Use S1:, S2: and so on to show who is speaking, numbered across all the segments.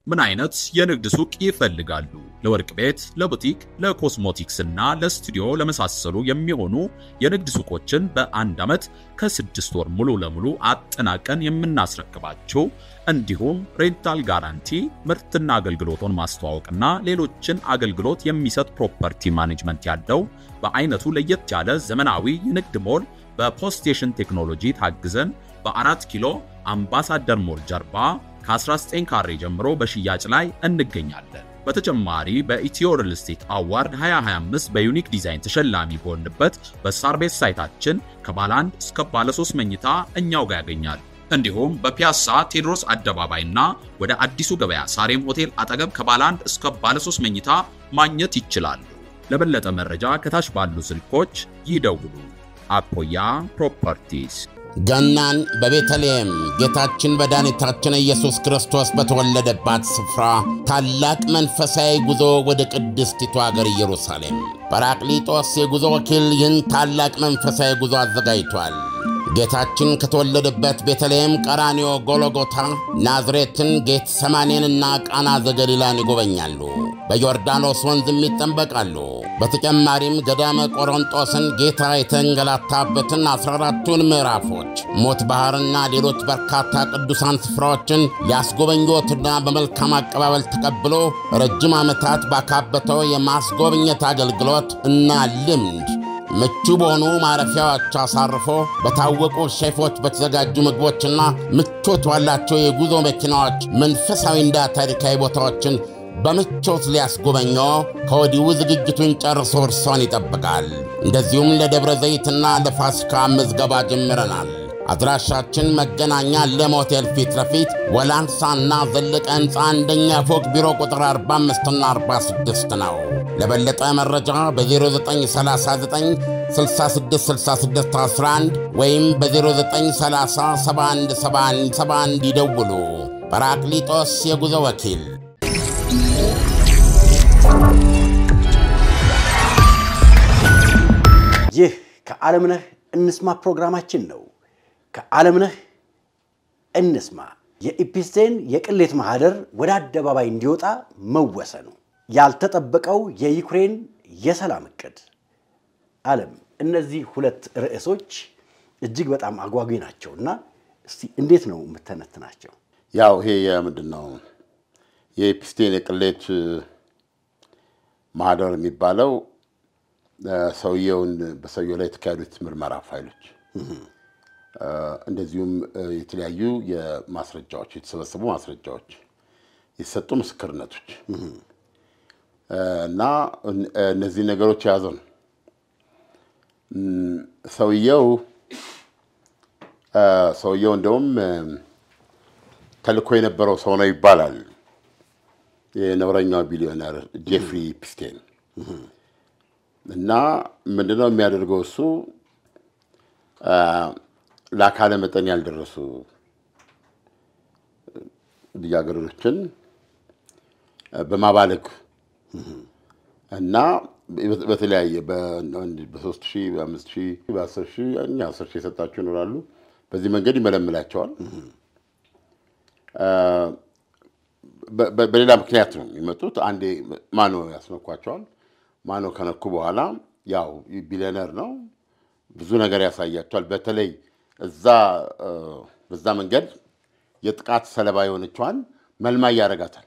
S1: ምን አይነት የንግድ ሱቅ ይፈልጋሉ? ለወርቅ ቤት፣ ለቡቲክ፣ ለኮስሞቲክስ እና ለስቱዲዮ ለመሳሰሉ የሚሆኑ የንግድ ሱቆችን በአንድ ዓመት ከ6 ወር ሙሉ ለሙሉ አጠናቀን የምናስረክባችሁ እንዲሁም ሬንታል ጋራንቲ ምርትና አገልግሎቱን ማስተዋወቅና ሌሎችን አገልግሎት የሚሰጥ ፕሮፐርቲ ማኔጅመንት ያለው በአይነቱ ለየት ያለ ዘመናዊ የንግድ ሞል በፖስቴሽን ቴክኖሎጂ ታግዘን በ4 ኪሎ አምባሳደር ሞል ጀርባ ከ19 ካሬ ጀምሮ በሽያጭ ላይ እንገኛለን። በተጨማሪ በኢትዮ ሪል ስቴት አዋርድ 2025 በዩኒክ ዲዛይን ተሸላሚ በሆንበት በሳርቤት ሳይታችን ከባለ 1 እስከ ባለ 3 መኝታ እኛው ጋር ያገኛሉ። እንዲሁም በፒያሳ ቴዎድሮስ አደባባይና ወደ አዲሱ ገበያ ሳሬም ሆቴል አጠገብ ከባለ 1 እስከ ባለ 3 መኝታ ማግኘት ይችላሉ። ለበለጠ መረጃ ከታች ባሉ ስልኮች ይደውሉ። አፖያ ፕሮፐርቲስ።
S2: ገናን በቤተልሔም ጌታችን መድኃኒታችን ኢየሱስ ክርስቶስ በተወለደባት ስፍራ ታላቅ መንፈሳዊ ጉዞ ወደ ቅድስቲቱ አገር ኢየሩሳሌም ጰራቅሊጦስ የጉዞ ወኪል ይህን ታላቅ መንፈሳዊ ጉዞ አዘጋጅቷል። ጌታችን ከተወለደበት ቤተልሔም፣ ቀራንዮ፣ ጎልጎታ፣ ናዝሬትን፣ ጌቴሰማኔንና ቃና ዘገሊላን ይጎበኛሉ። በዮርዳኖስ ወንዝም ይጠመቃሉ። በተጨማሪም ገዳመ ቆሮንጦስን ጌታ የተንገላታበትን 14ቱን ምዕራፎች፣ ሞት ባህርና ሌሎች በርካታ ቅዱሳን ስፍራዎችን ሊያስጎበኞትና በመልካም አቀባበል ተቀብሎ ረጅም ዓመታት ባካበተው የማስጎብኘት አገልግሎት እና ልምድ ምቹ በሆኑ ማረፊያዎች አሳርፎ በታወቁ ሼፎች በተዘጋጁ ምግቦችና ምቾት ባላቸው የጉዞ መኪናዎች መንፈሳዊና ታሪካዊ ቦታዎችን በምቾት ሊያስጎበኞ ከወዲሁ ዝግጅቱን ጨርሶ እርሶን ይጠብቃል። እንደዚሁም ለደብረ ዘይትና ለፋሲካ ምዝገባ ጀምረናል። አድራሻችን መገናኛ ለሞቴል ፊት ለፊት ወላንሳና ዘለቀ ሕንፃ አንደኛ ፎቅ ቢሮ ቁጥር 45 እና 46 ነው። ለበለጠ መረጃ በ0939 666611 ወይም በ0930 717171 ይደውሉ። ጰራቅሊጦስ የጉዞ ወኪል።
S3: ይህ ከዓለምነህ እንስማ ፕሮግራማችን ነው። ከዓለምነህ እንስማ የኢፒስቴን የቅሌት ማህደር ወደ አደባባይ እንዲወጣ መወሰኑ፣ ያልተጠበቀው የዩክሬን የሰላም እቅድ። ዓለም እነዚህ ሁለት ርዕሶች እጅግ በጣም አጓጊ ናቸውና እስቲ እንዴት ነው የምትተነትናቸው?
S2: ያው ይሄ ምንድነው የኢፒስቴን የቅሌት ማህደር የሚባለው ሰውየውን በሰውየው ላይ የተካሄዱት ምርመራ ፋይሎች እንደዚሁም የተለያዩ የማስረጃዎች የተሰበሰቡ ማስረጃዎች የተሰጡ ምስክርነቶች እና እነዚህ ነገሮች ያዘ ነው። ሰውየው እንደውም ተልኮ የነበረው ሰው ነው ይባላል። የነብረኛው ቢሊዮነር ጄፍሪ ኢፕስቴን እና ምንድነው የሚያደርገው እሱ ለአካለ መጠን ያልደረሱ ልጃገረዶችን በማባለግ እና በተለያየ በ3000 በ5000 በ10000 እኛ 10000 የሰጣቸው ይኖራሉ። በዚህ መንገድ ይመለምላቸዋል። በሌላ ምክንያት ነው የሚመጡት። አንዴ ማኖ ያስነኳቸዋል። ማኖ ከነኩ በኋላ ያው ቢሊዮነር ነው ብዙ ነገር ያሳያቸዋል። በተለይ በዛ መንገድ የጥቃት ሰለባ የሆነችዋን መልማይ ያረጋታል።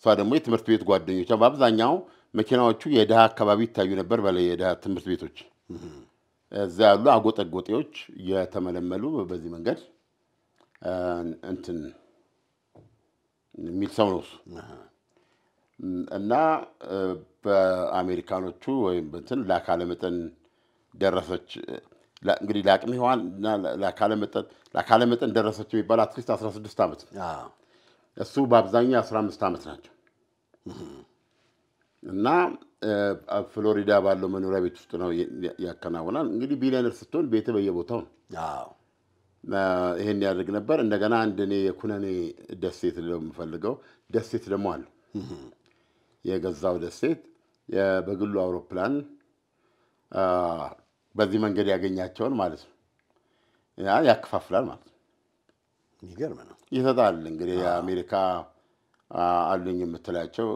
S2: ሰው ደግሞ የትምህርት ቤት ጓደኞቿ በአብዛኛው መኪናዎቹ የደሃ አካባቢ ይታዩ ነበር። በላይ የደሃ ትምህርት ቤቶች እዛ ያሉ አጎጠጎጤዎች የተመለመሉ በዚህ መንገድ እንትን የሚል ሰው ነው እና በአሜሪካኖቹ ወይም እንትን ለአካለ መጠን ደረሰች። እንግዲህ ለአቅም ሔዋን እና ለአካለ መጠን ደረሰች የሚባል አትሊስት 16 ዓመት እሱ በአብዛኛው 15 ዓመት ናቸው እና ፍሎሪዳ ባለው መኖሪያ ቤት ውስጥ ነው ያከናውናል። እንግዲህ ቢሊዮነር ስትሆን ቤት በየቦታው ነው። ይሄን ያደርግ ነበር። እንደገና አንደኔ የኩነኔ ደሴት ለምፈልገው ደሴት ደግሞ አለ። የገዛው ደሴት በግሉ አውሮፕላን በዚህ መንገድ ያገኛቸውን ማለት ነው ያከፋፍላል ማለት ነው።
S3: ይገርም ነው።
S2: ይሰጣል። እንግዲህ የአሜሪካ አሉኝ የምትላቸው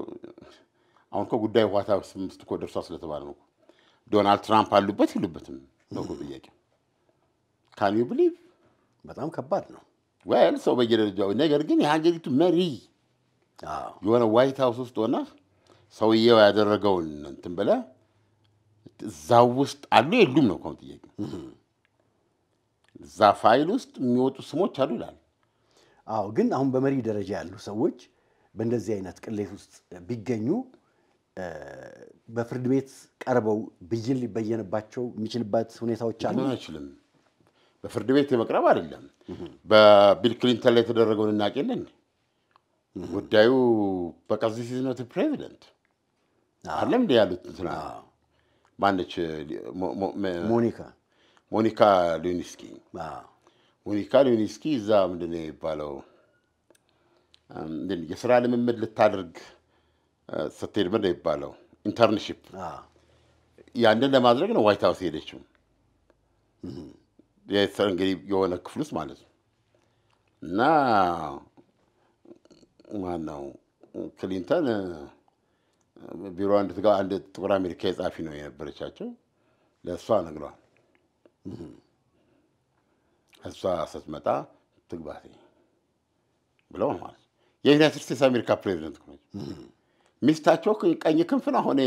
S2: አሁን እኮ ጉዳዩ ዋይት ሃውስ ውስጥ እኮ ደርሷል ስለተባለ ነው ዶናልድ ትራምፕ አሉበት ይሉበትም ነው ጥያቄ ካን ዩ ቢሊቭ
S3: በጣም ከባድ ነው
S2: well ሰው በየደረጃው ነገር ግን የሀገሪቱ መሪ የሆነ ዋይት ሃውስ ውስጥ ሆነ ሰውየው ያደረገውን እንትን ብለ እዛው ውስጥ አሉ የሉም ነው ኮን ጥያቄ እዛ ፋይል ውስጥ የሚወጡ ስሞች አሉ ይላል
S3: አዎ ግን አሁን በመሪ ደረጃ ያሉ ሰዎች በእንደዚህ አይነት ቅሌት ውስጥ ቢገኙ በፍርድ ቤት ቀርበው ብይን ሊበየንባቸው የሚችልበት ሁኔታዎች አሉ
S2: አይችልም በፍርድ ቤት የመቅረብ አይደለም በቢል ክሊንተን ላይ ተደረገው እናቀለን ጉዳዩ በቃዚህ ሲዝኖት ፕሬዚደንት አለም ያሉት እንትና ማነች ሞኒካ ሌዊንስኪ እዛ ምንድነው ይባለው የሥራ ልምምድ ልታደርግ ስትሄድ ምን ይባለው ኢንተርንሺፕ ያንን ለማድረግ ነው ዋይት ሃውስ ሄደችው እንግዲህ የሆነ ክፍል ውስጥ ማለት ነው እና ማነው ክሊንተን ቢሮ አንድ ጥቁር አሜሪካዊ ጻፊ ነው የነበረቻቸው ለእሷ ነግሯል እሷ ስትመጣ ትግባቴ ብለው ማለት የዩናይትድ ስቴትስ አሜሪካ ፕሬዚደንት ነው ሚስታቸው ቀኝ ክንፍ ነው ሆነ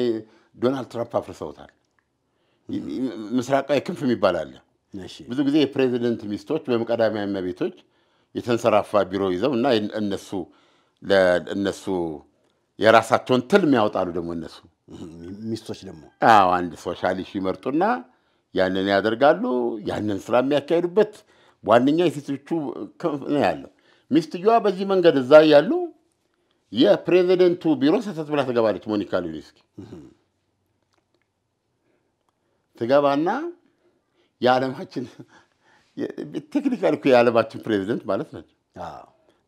S2: ዶናልድ ትራምፕ አፍርሰውታል ምስራቃዊ ክንፍ የሚባል አለ ብዙ ጊዜ የፕሬዚደንት ሚስቶች በመቀዳሚያ እመቤቶች የተንሰራፋ ቢሮ ይዘው እና እነሱ የራሳቸውን ትልም ያወጣሉ ደግሞ እነሱ
S3: ሚስቶች ደግሞ
S2: አንድ ሶሻሊስት ይመርጡና ያንን ያደርጋሉ ያንን ስራ የሚያካሂዱበት ዋንኛ የሴቶቹ ነው ያለው ሚስትየዋ በዚህ መንገድ እዛ ያሉ የፕሬዚደንቱ ቢሮ ሰተት ብላ ተገባለች ሞኒካ ሌዊንስኪ ተገባና የዓለማችን ቴክኒካሊ እኮ የዓለማችን ፕሬዚደንት ማለት ነው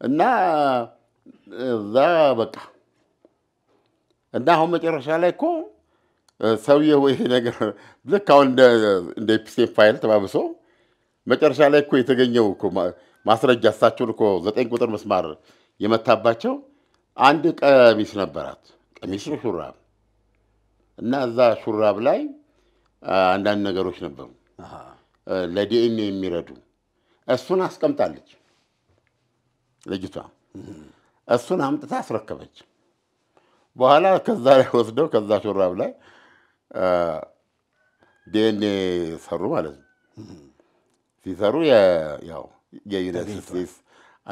S2: እና እዛ በቃ እና አሁን መጨረሻ ላይ እኮ ሰውየው ይሄ ነገር ልክ አሁን እንደ ኤፒሴን ፋይል ተባብሶ መጨረሻ ላይ እኮ የተገኘው እኮ ማስረጃ እሳቸውን እኮ 9 ቁጥር መስማር የመታባቸው አንድ ቀሚስ ነበራት ቀሚስ ሹራብ እና እዛ ሹራብ ላይ አንዳንድ ነገሮች ነበሩ ለዲኤንኤ የሚረዱ እሱን አስቀምጣለች ልጅቷ እሱን አምጥታ አስረከበች በኋላ ከዛ ላይ ወስደው ከዛ ሹራብ ላይ ዲኤንኤ ሰሩ ማለት ነው ሲሰሩ ያው የዩናይትድ ስቴትስ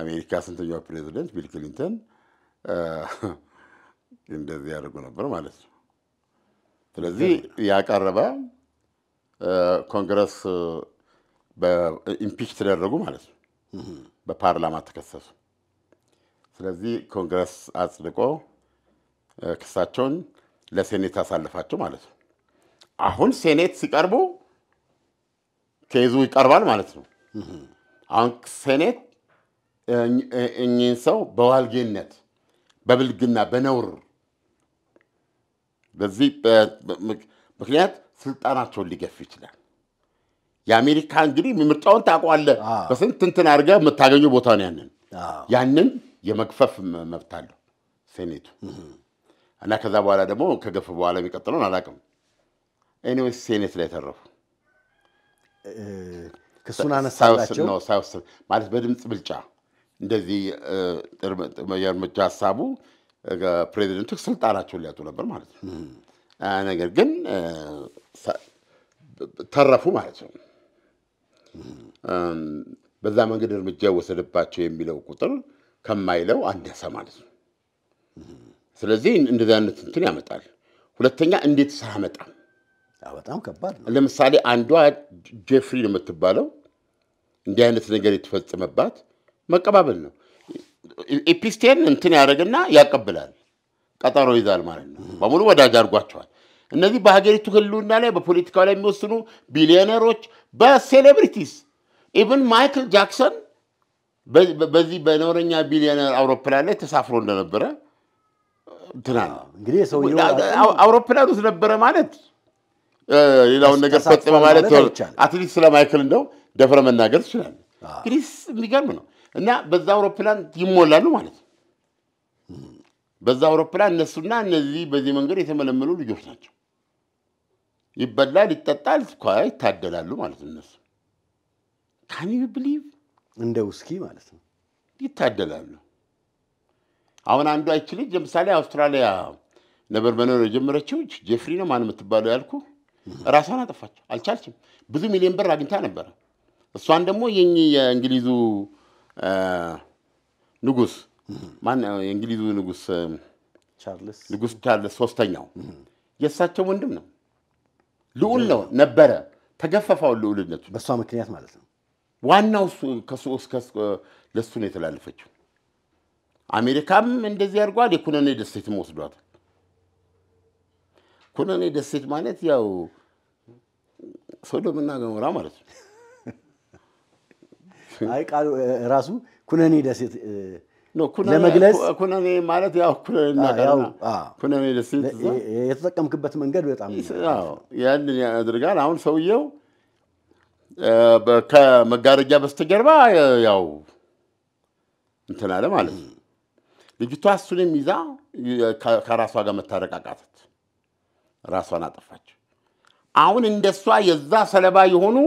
S2: አሜሪካ ስንተኛው ፕሬዚደንት ቢል ክሊንተን እንደዚህ ያደርጉ ነበር ማለት ነው ስለዚህ ያቀረበ ኮንግረስ በኢምፒች ተደረጉ ማለት ነው በፓርላማ ተከሰሱ ስለዚህ ኮንግረስ አጽድቆ ክሳቸውን ለሴኔት አሳልፋቸው ማለት ነው አሁን ሴኔት ሲቀርቡ ከይዙ ይቀርባል ማለት ነው አሁን ሴኔት እኚህን ሰው በዋልጌነት በብልግና በነውር በዚህ ምክንያት ስልጣናቸውን ሊገፍ ይችላል የአሜሪካ እንግዲህ ምርጫውን ታውቀዋለህ በስንት እንትን አድርገህ የምታገኘው ቦታ ነው ያንን የመግፈፍ መብት አለው ሴኔቱ እና ከዛ በኋላ ደግሞ ከገፍ በኋላ የሚቀጥለውን አላውቅም ኤኒዌይስ ሴኔት ላይ ተረፉ
S3: ክሱን አነሳላቸው
S2: ነው ሳይወስን ማለት በድምጽ ብልጫ እንደዚህ የእርምጃ ሀሳቡ ፕሬዚደንቱ ስልጣናቸውን ሊያጡ ነበር ማለት ነው ነገር ግን ተረፉ ማለት ነው በዛ መንገድ እርምጃ ወሰደባቸው የሚለው ቁጥር ከማይለው አንደሰ ማለት ነው ስለዚህ እንደዛ አይነት እንትን ያመጣል ሁለተኛ እንዴት ሳመጣ
S3: በጣም ከባድ ነው
S2: ለምሳሌ አንዷ ጄፍሪ ነው የምትባለው እንዲህ አይነት ነገር የተፈጸመባት መቀባበል ነው ኤፒስቴን እንትን ያደርግና ያቀብላል ቀጠሮ ይዛል ማለት ነው በሙሉ ወዳጅ አድርጓቸዋል እነዚህ በሀገሪቱ ህልውና ላይ በፖለቲካው ላይ የሚወስኑ ቢሊዮነሮች በሴሌብሪቲስ ኢቭን ማይክል ጃክሰን በዚህ በኖረኛ ቢሊዮነር አውሮፕላን ላይ ተሳፍሮ እንደነበረ እንትና
S3: እንግዲህ ሰውየው
S2: አውሮፕላን ውስጥ ነበረ ማለት ሌላውን ነገር ፈጽመ ማለት አትሊስት ስለ ማይክል እንደው ደፍረ መናገር ይችላል እንግዲህ የሚገርም ነው እና በዛ አውሮፕላን ይሞላሉ ማለት በዛ አውሮፕላን እነሱና እነዚህ በዚህ መንገድ የተመለመሉ ልጆች ናቸው። ይበላል ይጠጣል ይታደላሉ ማለት ነው እነሱ። can you believe
S3: እንደ ውስኪ ማለት ነው
S2: ይታደላሉ። አሁን አንዱ አይችል ለምሳሌ አውስትራሊያ ነበር መኖር የጀመረችው ጄፍሪ ነው ማን የምትባለው ያልኩ ራሷን አጠፋች አልቻለችም። ብዙ ሚሊዮን ብር አግኝታ ነበር። እሷን ደግሞ የእንግሊዙ ንጉስ ማን የእንግሊዙ ንጉስ ቻርልስ ሶስተኛው የሳቸው ወንድም ነው። ልዑል ነው ነበረ ተገፈፈው ልዑልነቱ
S3: በሷ ምክንያት ማለት ነው።
S2: ዋናው ከሶስ ለሱ ነው የተላለፈችው። አሜሪካም እንደዚህ አድርጓል። የኩነኔ ደሴትም ወስዷታል። ኩነኔ ደሴት ማለት ያው ሶዶምና ገሞራ ማለት ነው።
S3: አይ ቃሉ ራሱ ኩነኔ ደሴት
S2: ነው ኩነኔ ማለት ያው ኩነኔ ደሴት
S3: የተጠቀምክበት መንገድ በጣም
S2: ያው ያን ያድርጋል። አሁን ሰውየው ከመጋረጃ በስተጀርባ ያው እንትን አለ ማለት ነው። ልጅቷ እሱንም ይዛ ከራሷ ጋር መታረቃቃተት ራሷን አጠፋች። አሁን እንደሷ የዛ ሰለባ የሆኑ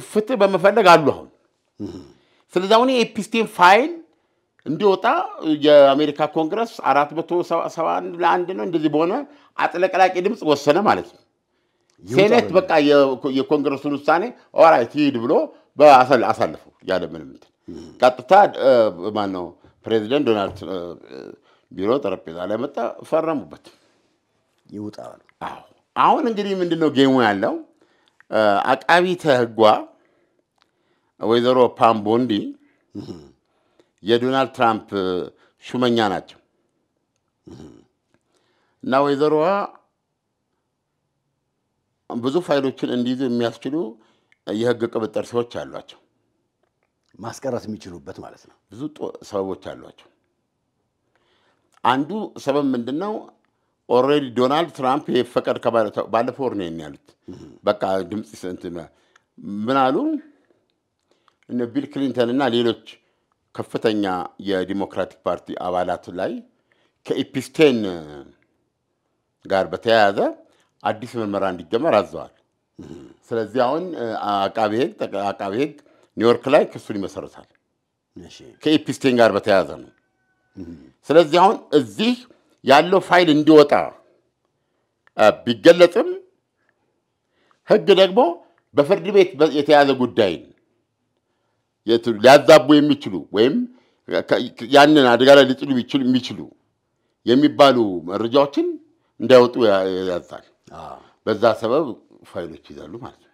S2: ፍትህ በመፈለግ አሉ አሁን። ስለዚህ አሁን የኤፒስቴን ፋይል እንዲወጣ የአሜሪካ ኮንግረስ 471 ለ1 ነው እንደዚህ በሆነ አጥለቅላቂ ድምጽ ወሰነ ማለት ነው። ሴኔት በቃ የኮንግረሱን ውሳኔ ኦራይት ይድ ብሎ አሳለፈው ያለ ምንም እንትን ቀጥታ ማን ነው ፕሬዚደንት ዶናልድ ቢሮ ጠረጴዛ ላይ መጣ ፈረሙበት
S3: ይውጣል።
S2: አሁን እንግዲህ ምንድነው ጌሙ ያለው አቃቢተ ሕጓ ወይዘሮ ፓም ቦንዲ የዶናልድ ትራምፕ ሹመኛ ናቸው እና ወይዘሮዋ ብዙ ፋይሎችን እንዲይዙ የሚያስችሉ የሕግ ቅብጥር ሰዎች አሏቸው
S3: ማስቀረት የሚችሉበት ማለት ነው።
S2: ብዙ ሰበቦች አሏቸው። አንዱ ሰበብ ምንድነው ኦሬዲ ዶናልድ ትራምፕ የፈቀድ ባለፈው ነው ያሉት በቃ ድምጽ ምን አሉ እነ ቢል ክሊንተን እና ሌሎች ከፍተኛ የዲሞክራቲክ ፓርቲ አባላት ላይ ከኤፒስቴን ጋር በተያያዘ አዲስ ምርመራ እንዲጀመር አዘዋል። ስለዚህ አሁን አቃቤ ሕግ ኒውዮርክ ላይ ክሱን ይመሰርታል። ከኤፒስቴን ጋር በተያያዘ ነው። ስለዚህ አሁን እዚህ ያለው ፋይል እንዲወጣ ቢገለጽም ሕግ ደግሞ በፍርድ ቤት የተያዘ ጉዳይ ሊያዛቡ የሚችሉ ወይም ያንን አደጋ ላይ ሊጥሉ የሚችሉ የሚባሉ መረጃዎችን እንዳይወጡ ያዛል። በዛ ሰበብ ፋይሎች ይዛሉ ማለት ነው።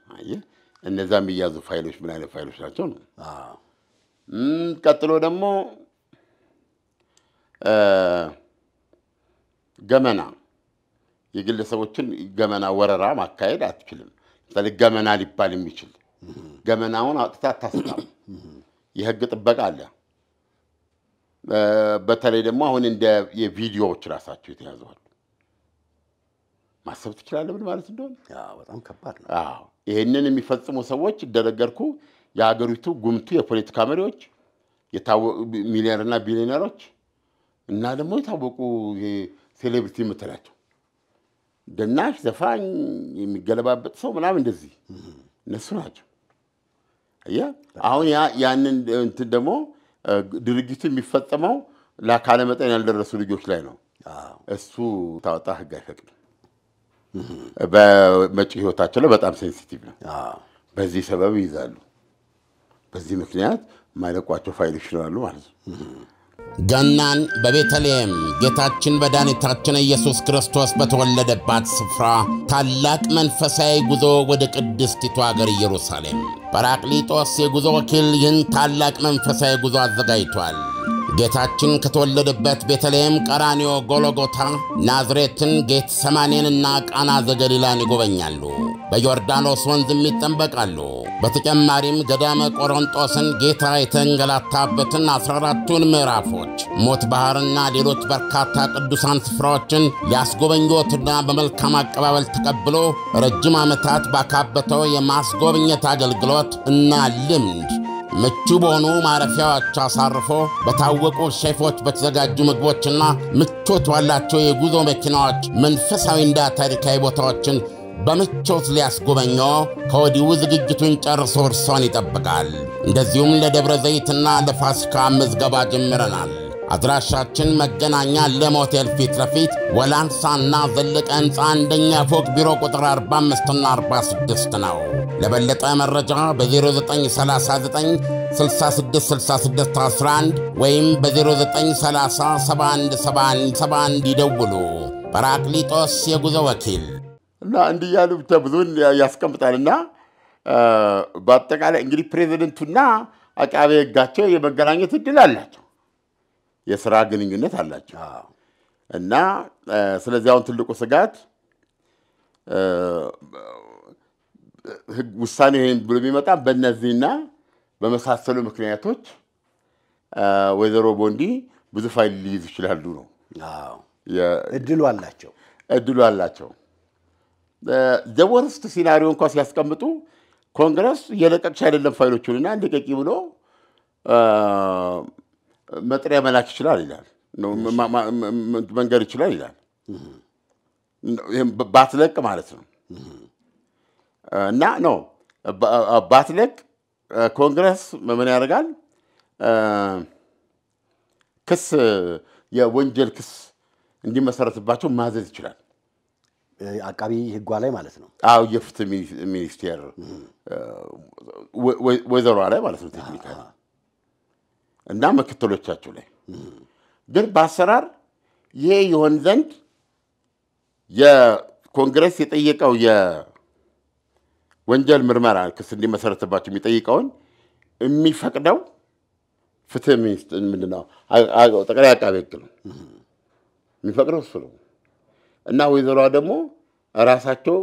S2: አየህ እነዛ የሚያዙ ፋይሎች ምን አይነት ፋይሎች ናቸው ነው? ቀጥሎ ደግሞ ገመና የግለሰቦችን ገመና ወረራ ማካሄድ አትችልም። ስለዚህ ገመና ሊባል የሚችል ገመናውን አጥታ ታስታም የሕግ ጥበቃ አለ። በተለይ ደግሞ አሁን እንደ የቪዲዮዎች ራሳቸው የተያዘዋል ማሰብ ትችላለህ ምን ማለት እንደሆነ
S3: በጣም ከባድ ነው።
S2: ይሄንን የሚፈጽሙ ሰዎች እንደነገርኩ የሀገሪቱ ጉምቱ የፖለቲካ መሪዎች የታወቁ ሚሊዮነርና ቢሊዮነሮች እና ደግሞ የታወቁ ሴሌብሪቲ የምትላቸው ደናሽ ዘፋኝ የሚገለባበጥ ሰው ምናምን እንደዚህ እነሱ ናቸው። አሁን ያንን እንትን ደግሞ ድርጊቱ የሚፈጸመው ለአካለ መጠን ያልደረሱ ልጆች ላይ ነው። እሱ ታወጣ ሕግ አይፈቅድም። በመጪ ህይወታቸው ላይ በጣም ሴንሲቲቭ ነው። በዚህ ሰበብ ይዛሉ። በዚህ ምክንያት ማይለቋቸው ፋይሎች ይኖራሉ ማለት ነው።
S4: ገናን በቤተልሔም ጌታችን መድኃኒታችን ኢየሱስ ክርስቶስ በተወለደባት ስፍራ ታላቅ መንፈሳዊ ጉዞ ወደ ቅድስቲቱ አገር ኢየሩሳሌም ጰራቅሊጦስ የጉዞ ወኪል ይህን ታላቅ መንፈሳዊ ጉዞ አዘጋጅቷል። ጌታችን ከተወለደበት ቤተልሔም፣ ቀራንዮ፣ ጎልጎታ፣ ናዝሬትን፣ ጌቴሰማኔንና ቃና ዘገሊላን ይጎበኛሉ። በዮርዳኖስ ወንዝም ይጠመቃሉ። በተጨማሪም ገዳመ ቆሮንጦስን ጌታ የተንገላታበትን 14ቱን ምዕራፎች፣ ሞት ባህርና ሌሎች በርካታ ቅዱሳን ስፍራዎችን ሊያስጎበኞትና በመልካም አቀባበል ተቀብሎ ረጅም ዓመታት ባካበተው የማስጎብኘት አገልግሎት እና ልምድ ምቹ በሆኑ ማረፊያዎች አሳርፎ በታወቁ ሼፎች በተዘጋጁ ምግቦችና ምቾት ባላቸው የጉዞ መኪናዎች መንፈሳዊና ታሪካዊ ቦታዎችን በምቾት ሊያስጎበኞ ከወዲሁ ዝግጅቱን ጨርሶ እርሶን ይጠብቃል። እንደዚሁም ለደብረ ዘይትና ለፋሲካ ምዝገባ ጀምረናል። አድራሻችን መገናኛ ለሞቴል ፊት ለፊት ወላንሳና ዘለቀ ሕንፃ አንደኛ ፎቅ ቢሮ ቁጥር 45 እና 46 ነው። ለበለጠ መረጃ በ0939 666611 ወይም በ0930717171 ይደውሉ። ጰራቅሊጦስ የጉዞ ወኪል
S2: እና እንዲህ ያሉ ብቻ ብዙን ያስቀምጣልና በአጠቃላይ እንግዲህ ፕሬዝዳንቱና አቃቤ ሕጋቸው የመገናኘት እድል አላቸው፣ የሥራ ግንኙነት አላቸው። እና ስለዚህ አሁን ትልቁ ስጋት ውሳኔ ይሄን ብሎ የሚመጣ በእነዚህና በመሳሰሉ ምክንያቶች ወይዘሮ ቦንዲ ብዙ ፋይል ሊይዙ ይችላሉ ነው። እድሉ አላቸው። ዘወርስት ሲናሪዮ እንኳን ሲያስቀምጡ ኮንግረስ የለቀቅሽ አይደለም ፋይሎቹንና እንደቀቂ ብሎ መጥሪያ መላክ ይችላል ይላል፣ መንገድ ይችላል ይላል። ባትለቅ ማለት ነው። እና ነው ባትለቅ ኮንግረስ ምን ያደርጋል? ክስ የወንጀል ክስ እንዲመሰረትባቸው ማዘዝ ይችላል።
S3: አቃቢ ሕጓ ላይ ማለት ነው።
S2: አዎ የፍትህ ሚኒስቴር ወይዘሮ ላይ ማለት ነው ቴክኒካሊ እና ምክትሎቻቸው ላይ ግን በአሰራር ይሄ ይሆን ዘንድ የኮንግረስ የጠየቀው የወንጀል ምርመራ ክስ እንዲመሰረትባቸው የሚጠይቀውን የሚፈቅደው ፍትህ ሚኒስቴር ምንድነው ጠቅላይ አቃቤ ሕግ ነው የሚፈቅደው እሱ ነው። እና ወይዘሮዋ ደግሞ ራሳቸው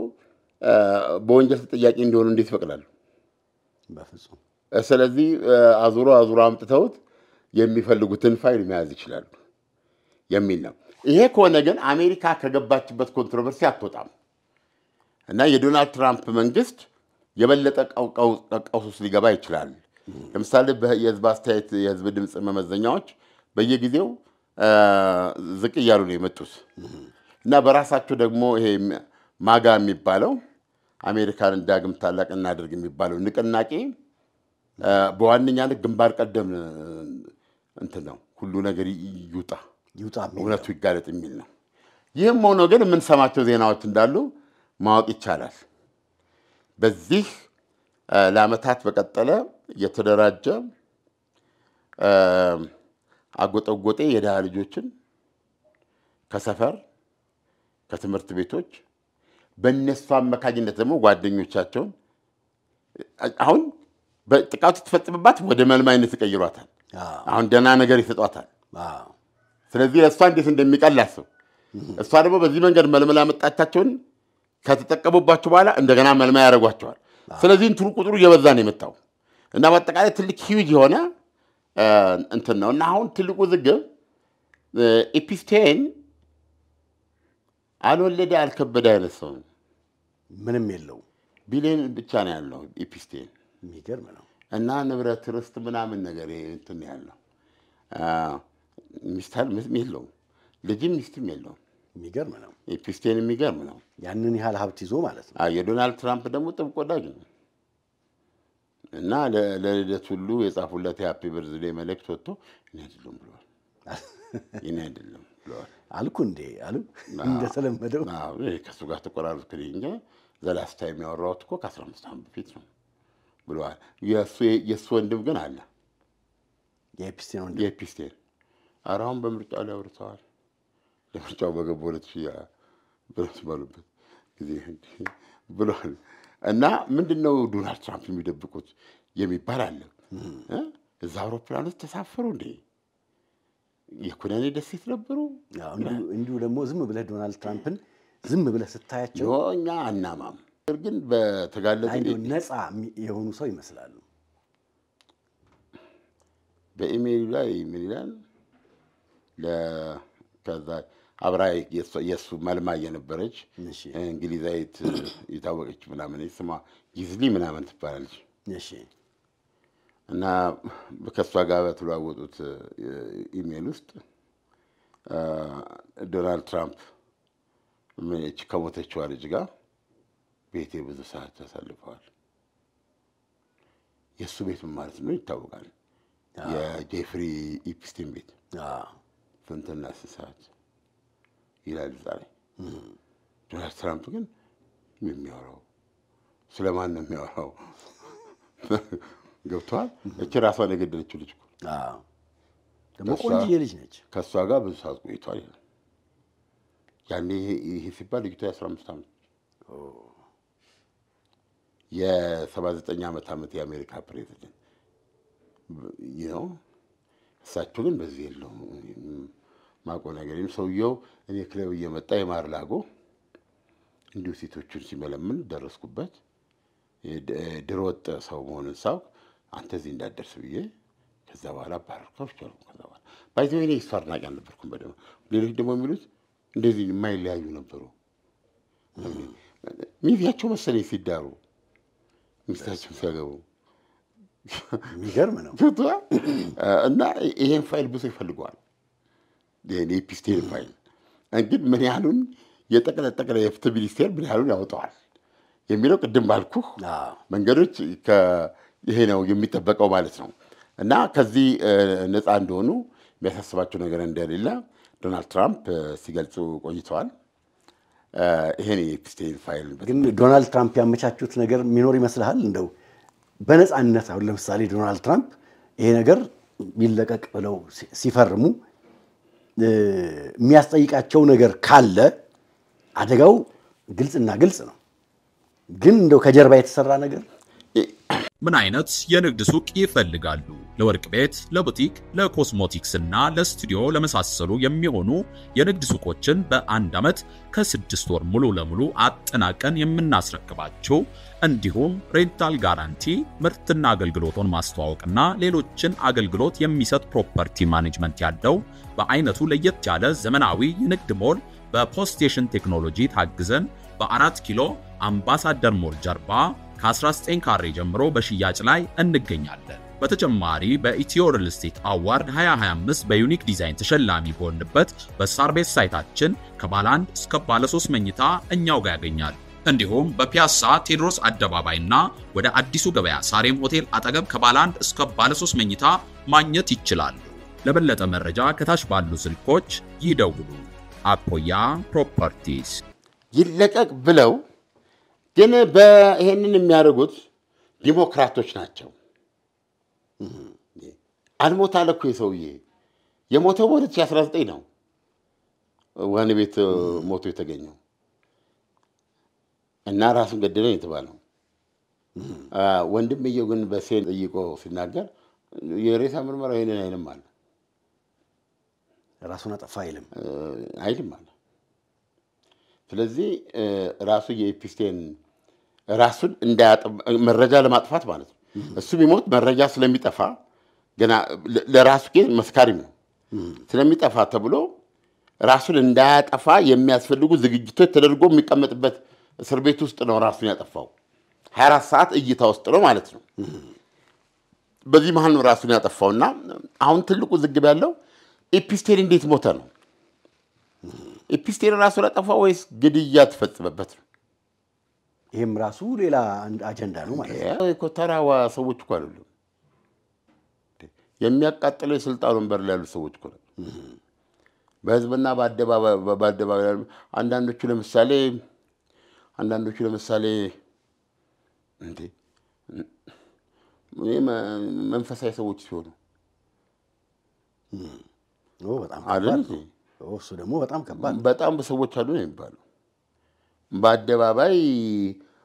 S2: በወንጀል ተጠያቂ እንዲሆኑ እንዴት ይፈቅዳሉ?
S3: በፍጹም።
S2: ስለዚህ አዙሮ አምጥተውት የሚፈልጉትን ፋይል መያዝ ይችላሉ የሚል ነው። ይሄ ከሆነ ግን አሜሪካ ከገባችበት ኮንትሮቨርሲ አትወጣም እና የዶናልድ ትራምፕ መንግስት የበለጠ ቀውስ ውስጥ ሊገባ ይችላል። ለምሳሌ የህዝብ አስተያየት የህዝብ ድምፅ መመዘኛዎች በየጊዜው ዝቅ እያሉ ነው የመጡት እና በራሳቸው ደግሞ ይሄ ማጋ የሚባለው አሜሪካን ዳግም ታላቅ እናድርግ የሚባለው ንቅናቄ በዋነኛነት ግንባር ቀደም እንትን ነው፣ ሁሉ ነገር ይውጣ እውነቱ ይጋለጥ የሚል ነው። ይህም ሆኖ ግን የምንሰማቸው ዜናዎች እንዳሉ ማወቅ ይቻላል። በዚህ ለዓመታት በቀጠለ የተደራጀ አጎጠጎጤ የድሃ ልጆችን ከሰፈር ከትምህርት ቤቶች በእነሱ አማካኝነት ደግሞ ጓደኞቻቸውን አሁን በጥቃቱ ተፈጽመባት ወደ መልማይነት ተቀይሯታል። አሁን ደህና ነገር ይሰጧታል። ስለዚህ ለእሷ እንዴት እንደሚቀላሰው እሷ ደግሞ በዚህ መንገድ መልመላ መጣቻቸውን ከተጠቀሙባቸው በኋላ እንደገና መልማ ያደርጓቸዋል። ስለዚህ እንትኑ ቁጥሩ እየበዛ ነው የመጣው እና በአጠቃላይ ትልቅ ሂውጅ የሆነ እንትን ነው እና አሁን ትልቁ ዝግብ ኤፒስቴን አልወለደ አልከበደ አይነት ሰው
S3: ምንም የለው
S2: ቢሊየን ብቻ ነው ያለው ኤፒስቴን።
S3: የሚገርም ነው።
S2: እና ንብረት ርስት ምናምን ነገር እንትን ያለው ሚስታል ምንም የለው፣ ልጅም ሚስትም የለው።
S3: የሚገርም ነው።
S2: ኤፒስቴን የሚገርም ነው።
S3: ያንን ያህል ሀብት ይዞ ማለት ነው።
S2: የዶናልድ ትራምፕ ደግሞ ጥብቅ ወዳጅ ነው እና ለልደት ሁሉ የጻፉለት የሃፒ በርዝዴይ መልእክት ወጥቶ እኔ አይደለም ብለዋል። እኔ አይደለም ብለዋል
S3: አልኩ እንዴ አሉ እንደተለመደው።
S2: ከእሱ ጋር ተቆራረጥኩ እንጂ ዘላስታ የሚያወራው እኮ ከ15 ዓመት በፊት ነው ብለዋል። የእሱ ወንድም ግን አለ
S3: የኤፒስቴን ወንድም
S2: የኤፒስቴን አራውን በምርጫው ላይ አውርተዋል። ለምርጫው በገባው 2000 ባሉበት ጊዜ ብለዋል። እና ምንድነው ዶናልድ ትራምፕ የሚደብቁት የሚባል አለ። እዛ አውሮፕላን ውስጥ ተሳፈሩ እንዴ? የኩነኔ ደሴት ነበሩ።
S3: እንዲሁ ደግሞ ዝም ብለህ ዶናልድ ትራምፕን ዝም ብለህ ስታያቸው
S2: እኛ አናማም፣ ግን በተጋለጠ
S3: ነፃ የሆኑ ሰው ይመስላሉ።
S2: በኢሜይሉ ላይ ምን ይላል? ከዛ አብራ የሱ መልማ የነበረች እንግሊዛዊት የታወቀች ምናምን ስማ ጊዝሊ ምናምን ትባላለች። እና ከሷ ጋር በተለዋወጡት ኢሜል ውስጥ ዶናልድ ትራምፕ እቺ ከሞተችዋ ልጅ ጋር ቤቴ ብዙ ሰዓት ተሰልፈዋል። የእሱ ቤት ማለት ነው ይታወቃል። የጄፍሪ ኢፕስቲን ቤት ፍንትና ሰዓት ይላል ዛሬ። ዶናልድ ትራምፕ ግን የሚያወራው ስለማን ነው የሚያወራው? ገብቷል። እቺ ራሷን የገደለችው ልጅ እኮ
S3: ደግሞ ቆንጆ ልጅ ነች።
S2: ከሷ ጋር ብዙ ሰዓት ቆይቷል። ያኔ ይሄ ሲባል ልጅቷ 15 ዓመት የ79 ዓመት የአሜሪካ ፕሬዚደንት ነው። እሳቸው ግን በዚህ የለውም ማቆ ነገር ሰውየው እኔ ክለብ እየመጣ የማርላጎ እንዲሁ ሴቶቹን ሲመለምን ደረስኩበት። ድሮ ወጥ ሰው መሆኑን ሳውቅ አንተ እዚህ እንዳደርስ ብዬ ከዛ በኋላ ባርካው ቻልኩ። ከዛ በኋላ ባይዘው እኔ ይስፋርናቅ አልነበርኩም። በደምብ ሌሎች ደግሞ የሚሉት እንደዚህ የማይለያዩ ነበሩ። ሚዲያቸው መሰለኝ ሲዳሩ ሚስታቸው ሲያገቡ
S3: የሚገርም ነው።
S2: እና ይሄን ፋይል ብዙ ይፈልገዋል። የኢፕስቲን ፋይል እንግዲህ ምን ያህሉን የጠቅለለ የፍትህ ሚኒስቴር ምን ያህሉን ያወጣዋል የሚለው ቅድም ባልኩህ መንገዶች ይሄ ነው የሚጠበቀው ማለት ነው። እና ከዚህ ነፃ እንደሆኑ የሚያሳስባቸው ነገር እንደሌለ ዶናልድ ትራምፕ ሲገልጹ ቆይተዋል። ይሄን የኢፕስቲን ፋይል
S3: ግን ዶናልድ ትራምፕ ያመቻቹት ነገር የሚኖር ይመስልሃል? እንደው በነፃነት አሁን ለምሳሌ ዶናልድ ትራምፕ ይሄ ነገር ቢለቀቅ ብለው ሲፈርሙ የሚያስጠይቃቸው ነገር ካለ አደጋው ግልጽና ግልጽ ነው። ግን እንደው ከጀርባ የተሰራ ነገር
S1: ምን አይነት የንግድ ሱቅ ይፈልጋሉ? ለወርቅ ቤት፣ ለቡቲክ፣ ለኮስሞቲክስ እና ለስቱዲዮ ለመሳሰሉ የሚሆኑ የንግድ ሱቆችን በአንድ ዓመት ከ6 ወር ሙሉ ለሙሉ አጠናቀን የምናስረክባችሁ እንዲሁም ሬንታል ጋራንቲ ምርትና አገልግሎቱን ማስተዋወቅና ሌሎችን አገልግሎት የሚሰጥ ፕሮፐርቲ ማኔጅመንት ያለው በአይነቱ ለየት ያለ ዘመናዊ የንግድ ሞል በፖስቴሽን ቴክኖሎጂ ታግዘን በ4 ኪሎ አምባሳደር ሞል ጀርባ ከ19 ካሬ ጀምሮ በሽያጭ ላይ እንገኛለን። በተጨማሪ በኢትዮ ሪል ስቴት አዋርድ 2025 በዩኒክ ዲዛይን ተሸላሚ በሆንበት በሳርቤስ ሳይታችን ከባለ 1 እስከ ባለ 3 መኝታ እኛው ጋር ያገኛሉ። እንዲሁም በፒያሳ ቴዎድሮስ አደባባይና ወደ አዲሱ ገበያ ሳሬም ሆቴል አጠገብ ከባለ 1 እስከ ባለ 3 መኝታ ማግኘት ይችላሉ። ለበለጠ መረጃ ከታች ባሉ ስልኮች ይደውሉ። አፖያ ፕሮፐርቲስ።
S2: ይለቀቅ ብለው ግን ይሄንን የሚያደርጉት ዲሞክራቶች ናቸው። አልሞት አለ እኮ የሰውዬ የሞተው በ2019 ነው ወህኒ ቤት ሞቶ የተገኘው እና ራሱን ገደለ የተባለው። ወንድምየው ግን በሴን ጠይቆ ሲናገር የሬሳ ምርመራ ይሄንን አይልም አለ።
S3: ራሱን አጠፋ አይልም
S2: አለ። ስለዚህ ራሱ የኢፕስቲን ራሱን መረጃ ለማጥፋት ማለት ነው። እሱ ቢሞት መረጃ ስለሚጠፋ ገና ለራሱ መስካሪም ነው ስለሚጠፋ ተብሎ ራሱን እንዳያጠፋ የሚያስፈልጉ ዝግጅቶች ተደርጎ የሚቀመጥበት እስር ቤት ውስጥ ነው ራሱን ያጠፋው። 24 ሰዓት እይታ ውስጥ ነው ማለት ነው። በዚህ መሃል ነው ራሱን ያጠፋውና አሁን ትልቁ ዝግብ ያለው ኢፕስቲን እንዴት ሞተ ነው። ኢፕስቲን ራሱን ያጠፋው ወይስ ግድያ ተፈጸመበት ነው?
S3: ይሄም ራሱ ሌላ አጀንዳ ነው ማለት ነው።
S2: ተራዋ ሰዎች እኮ አይደሉም። የሚያቃጥለው የስልጣን ወንበር ላይ ያሉ ሰዎች እኮ ነው። በህዝብና በአደባባይ አንዳንዶቹ ለምሳሌ እንዴ መንፈሳዊ ሰዎች ሲሆኑ
S3: በጣም ከባድ ነው። እሱ ደግሞ በጣም ከባድ
S2: በጣም በሰዎች አሉ ነው የሚባለው።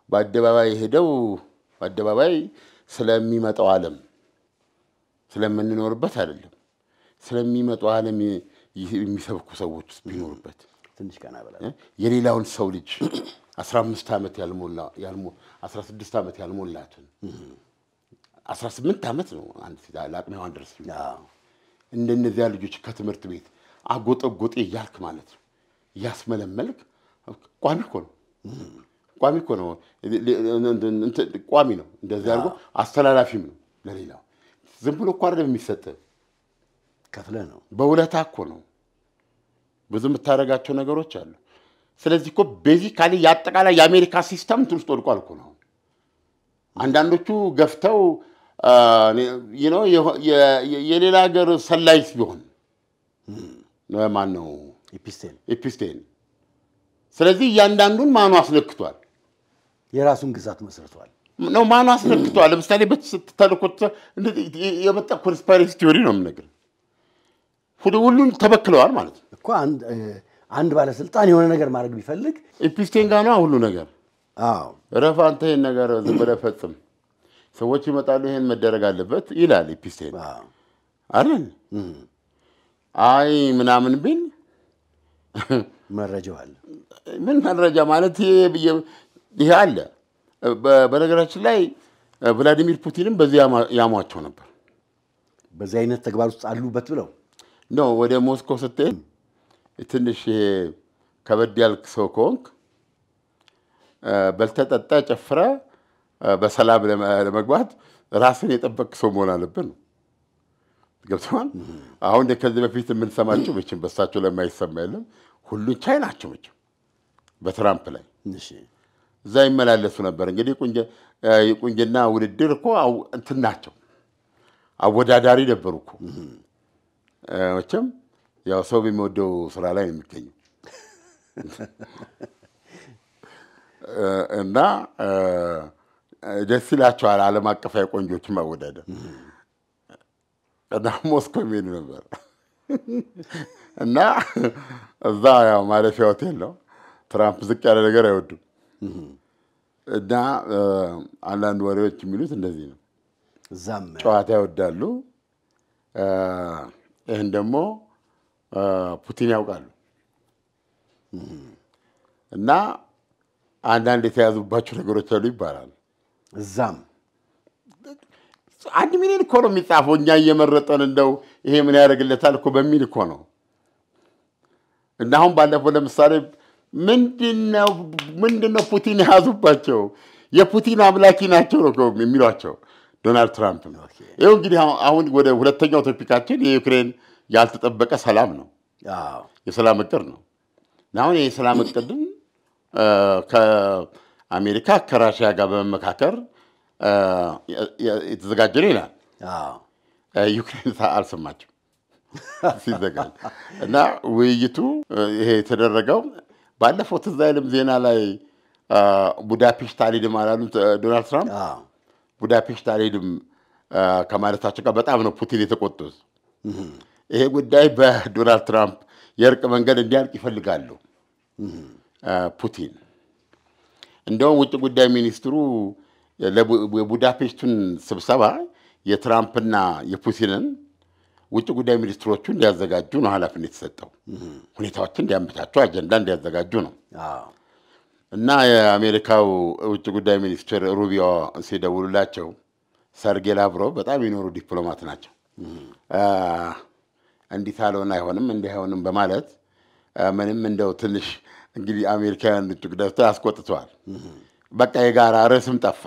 S2: በአደባባይ ሄደው በአደባባይ ስለሚመጣው ዓለም ስለምንኖርበት አይደለም ስለሚመጣው ዓለም የሚሰብኩ ሰዎች ቢኖርበት
S3: ትንሽ ቀና በላ
S2: የሌላውን ሰው ልጅ 15 ዓመት ያልሞላ 16 ዓመት ያልሞላትን 18 ዓመት ነው አንድ ለአቅመ ሔዋን ድረስ እንደነዚያ ልጆች ከትምህርት ቤት አጎጠጎጤ እያልክ ማለት ነው ያስመለመልክ ቋሚ እኮ ነው ቋሚ ነው እንደዚህ አድርጎ አስተላላፊም ነው ለሌላው ዝም ብሎ እኮ አይደለም የሚሰጥህ
S3: ከፍለህ ነው
S2: በውለታ እኮ ነው ብዙ የምታደርጋቸው ነገሮች አሉ ስለዚህ እኮ ቤዚካሊ ያጠቃላይ የአሜሪካ ሲስተም ትውስጥ ወድቋል እኮ ነው አንዳንዶቹ ገፍተው የሌላ ሀገር ሰላይስ ቢሆን ማን ነው ኢፒስቴን ስለዚህ ያንዳንዱን ማኑ አስነክቷል
S3: የራሱን ግዛት መስርቷል
S2: ነው ማኑ አስነክቷል ለምሳሌ በተተልኩት የመጣ ኮንስፓይረሲ ቲዮሪ ነው የምነግር ሁሉን ተበክለዋል ማለት ነው
S3: እኮ አንድ ባለስልጣን የሆነ ነገር ማድረግ ቢፈልግ
S2: ኢፒስቴን ጋር ነው ሁሉ ነገር ረፋንተ ይሄን ነገር ዝም ብለህ ፈጽም ሰዎች ይመጣሉ ይሄን መደረግ አለበት ይላል ኢፒስቴን አይደል አይ ምናምን ቢል
S3: መረጃው አለ
S2: ምን መረጃ ማለት ይሄ አለ በነገራችን ላይ ቭላዲሚር ፑቲንም በዚህ ያሟቸው ነበር
S3: በዚህ አይነት ተግባር ውስጥ አሉበት ብለው
S2: ነው ወደ ሞስኮ ስትሄድ ትንሽ ከበድ ያልክ ሰው ከሆንክ በልተጠጣ ጨፍራ በሰላም ለመግባት ራስን የጠበቅ ሰው መሆን አለብን ነው ገብቷል አሁን ከዚህ በፊት ምን ሰማችሁ መቼም በሳቸው ለማይሰማ የለም ሁሉ ቻይ ናቸው መቼም በትራምፕ ላይ
S3: እሺ
S2: እዛ ይመላለሱ ነበር እንግዲህ የቁንጅና ውድድር እኮ እንትን ናቸው አወዳዳሪ ነበሩ እኮ መቼም ያው ሰው በሚወደው ስራ ላይ ነው የሚገኘው እና ደስ ይላቸዋል ዓለም አቀፋዊ ቆንጆች ማወዳደር እና ሞስኮ የሚሄዱ ነበር እና እዛ ያው ማለፊያ ሆቴል ነው ትራምፕ ዝቅ ያለ ነገር አይወዱም እና አንዳንድ ወሬዎች የሚሉት እንደዚህ ነው
S3: እዛም
S2: ጨዋታ ይወዳሉ ይሄን ደግሞ ፑቲን ያውቃሉ እና አንዳንድ የተያዙባቸው ነገሮች አሉ ይባላል
S3: እዛም
S2: 1 ሚሊዮን እኮ ነው የሚጻፈው እኛ እየመረጠን እንደው ይሄ ምን ያደርግለታል እኮ በሚል እኮ ነው እና አሁን ባለፈው ለምሳሌ ምንድነው ፑቲን ያዙባቸው የፑቲን አምላኪ ናቸው ነው የሚሏቸው ዶናልድ ትራምፕ ነው ይሄው እንግዲህ አሁን ወደ ሁለተኛው ቶፒካችን የዩክሬን ያልተጠበቀ ሰላም ነው የሰላም እቅድ ነው አሁን የሰላም እቅድን ከአሜሪካ ከራሺያ ጋር በመመካከር የተዘጋጀ ነው ይላል ዩክሬን አልሰማችም ሲዘጋጅ እና ውይይቱ ይሄ የተደረገው ባለፈው ትዝ አይልም ዜና ላይ ቡዳፔስት አልሄድም አላሉ ዶናልድ ትራምፕ ቡዳፔስት አልሄድም ከማለታቸው ጋር በጣም ነው ፑቲን የተቆጡት ይሄ ጉዳይ በዶናልድ ትራምፕ የእርቅ መንገድ እንዲያልቅ ይፈልጋሉ ፑቲን እንደውም ውጭ ጉዳይ ሚኒስትሩ ለቡዳፔስቱን ስብሰባ የትራምፕና የፑቲንን ውጭ ጉዳይ ሚኒስትሮቹ እንዲያዘጋጁ ነው ኃላፊነት የተሰጠው ሁኔታዎችን እንዲያመቻቹ አጀንዳ እንዲያዘጋጁ ነው እና የአሜሪካው ውጭ ጉዳይ ሚኒስትር ሩቢዮ ሲደውሉላቸው ሰርጌይ ላቭሮቭ በጣም ይኖሩ ዲፕሎማት ናቸው እንዲህ ታለውና አይሆንም እንዲህ አይሆንም በማለት ምንም እንደው ትንሽ እንግዲህ አሜሪካን ውጭ ጉዳይ አስቆጥተዋል በቃ የጋራ ርዕስም ጠፋ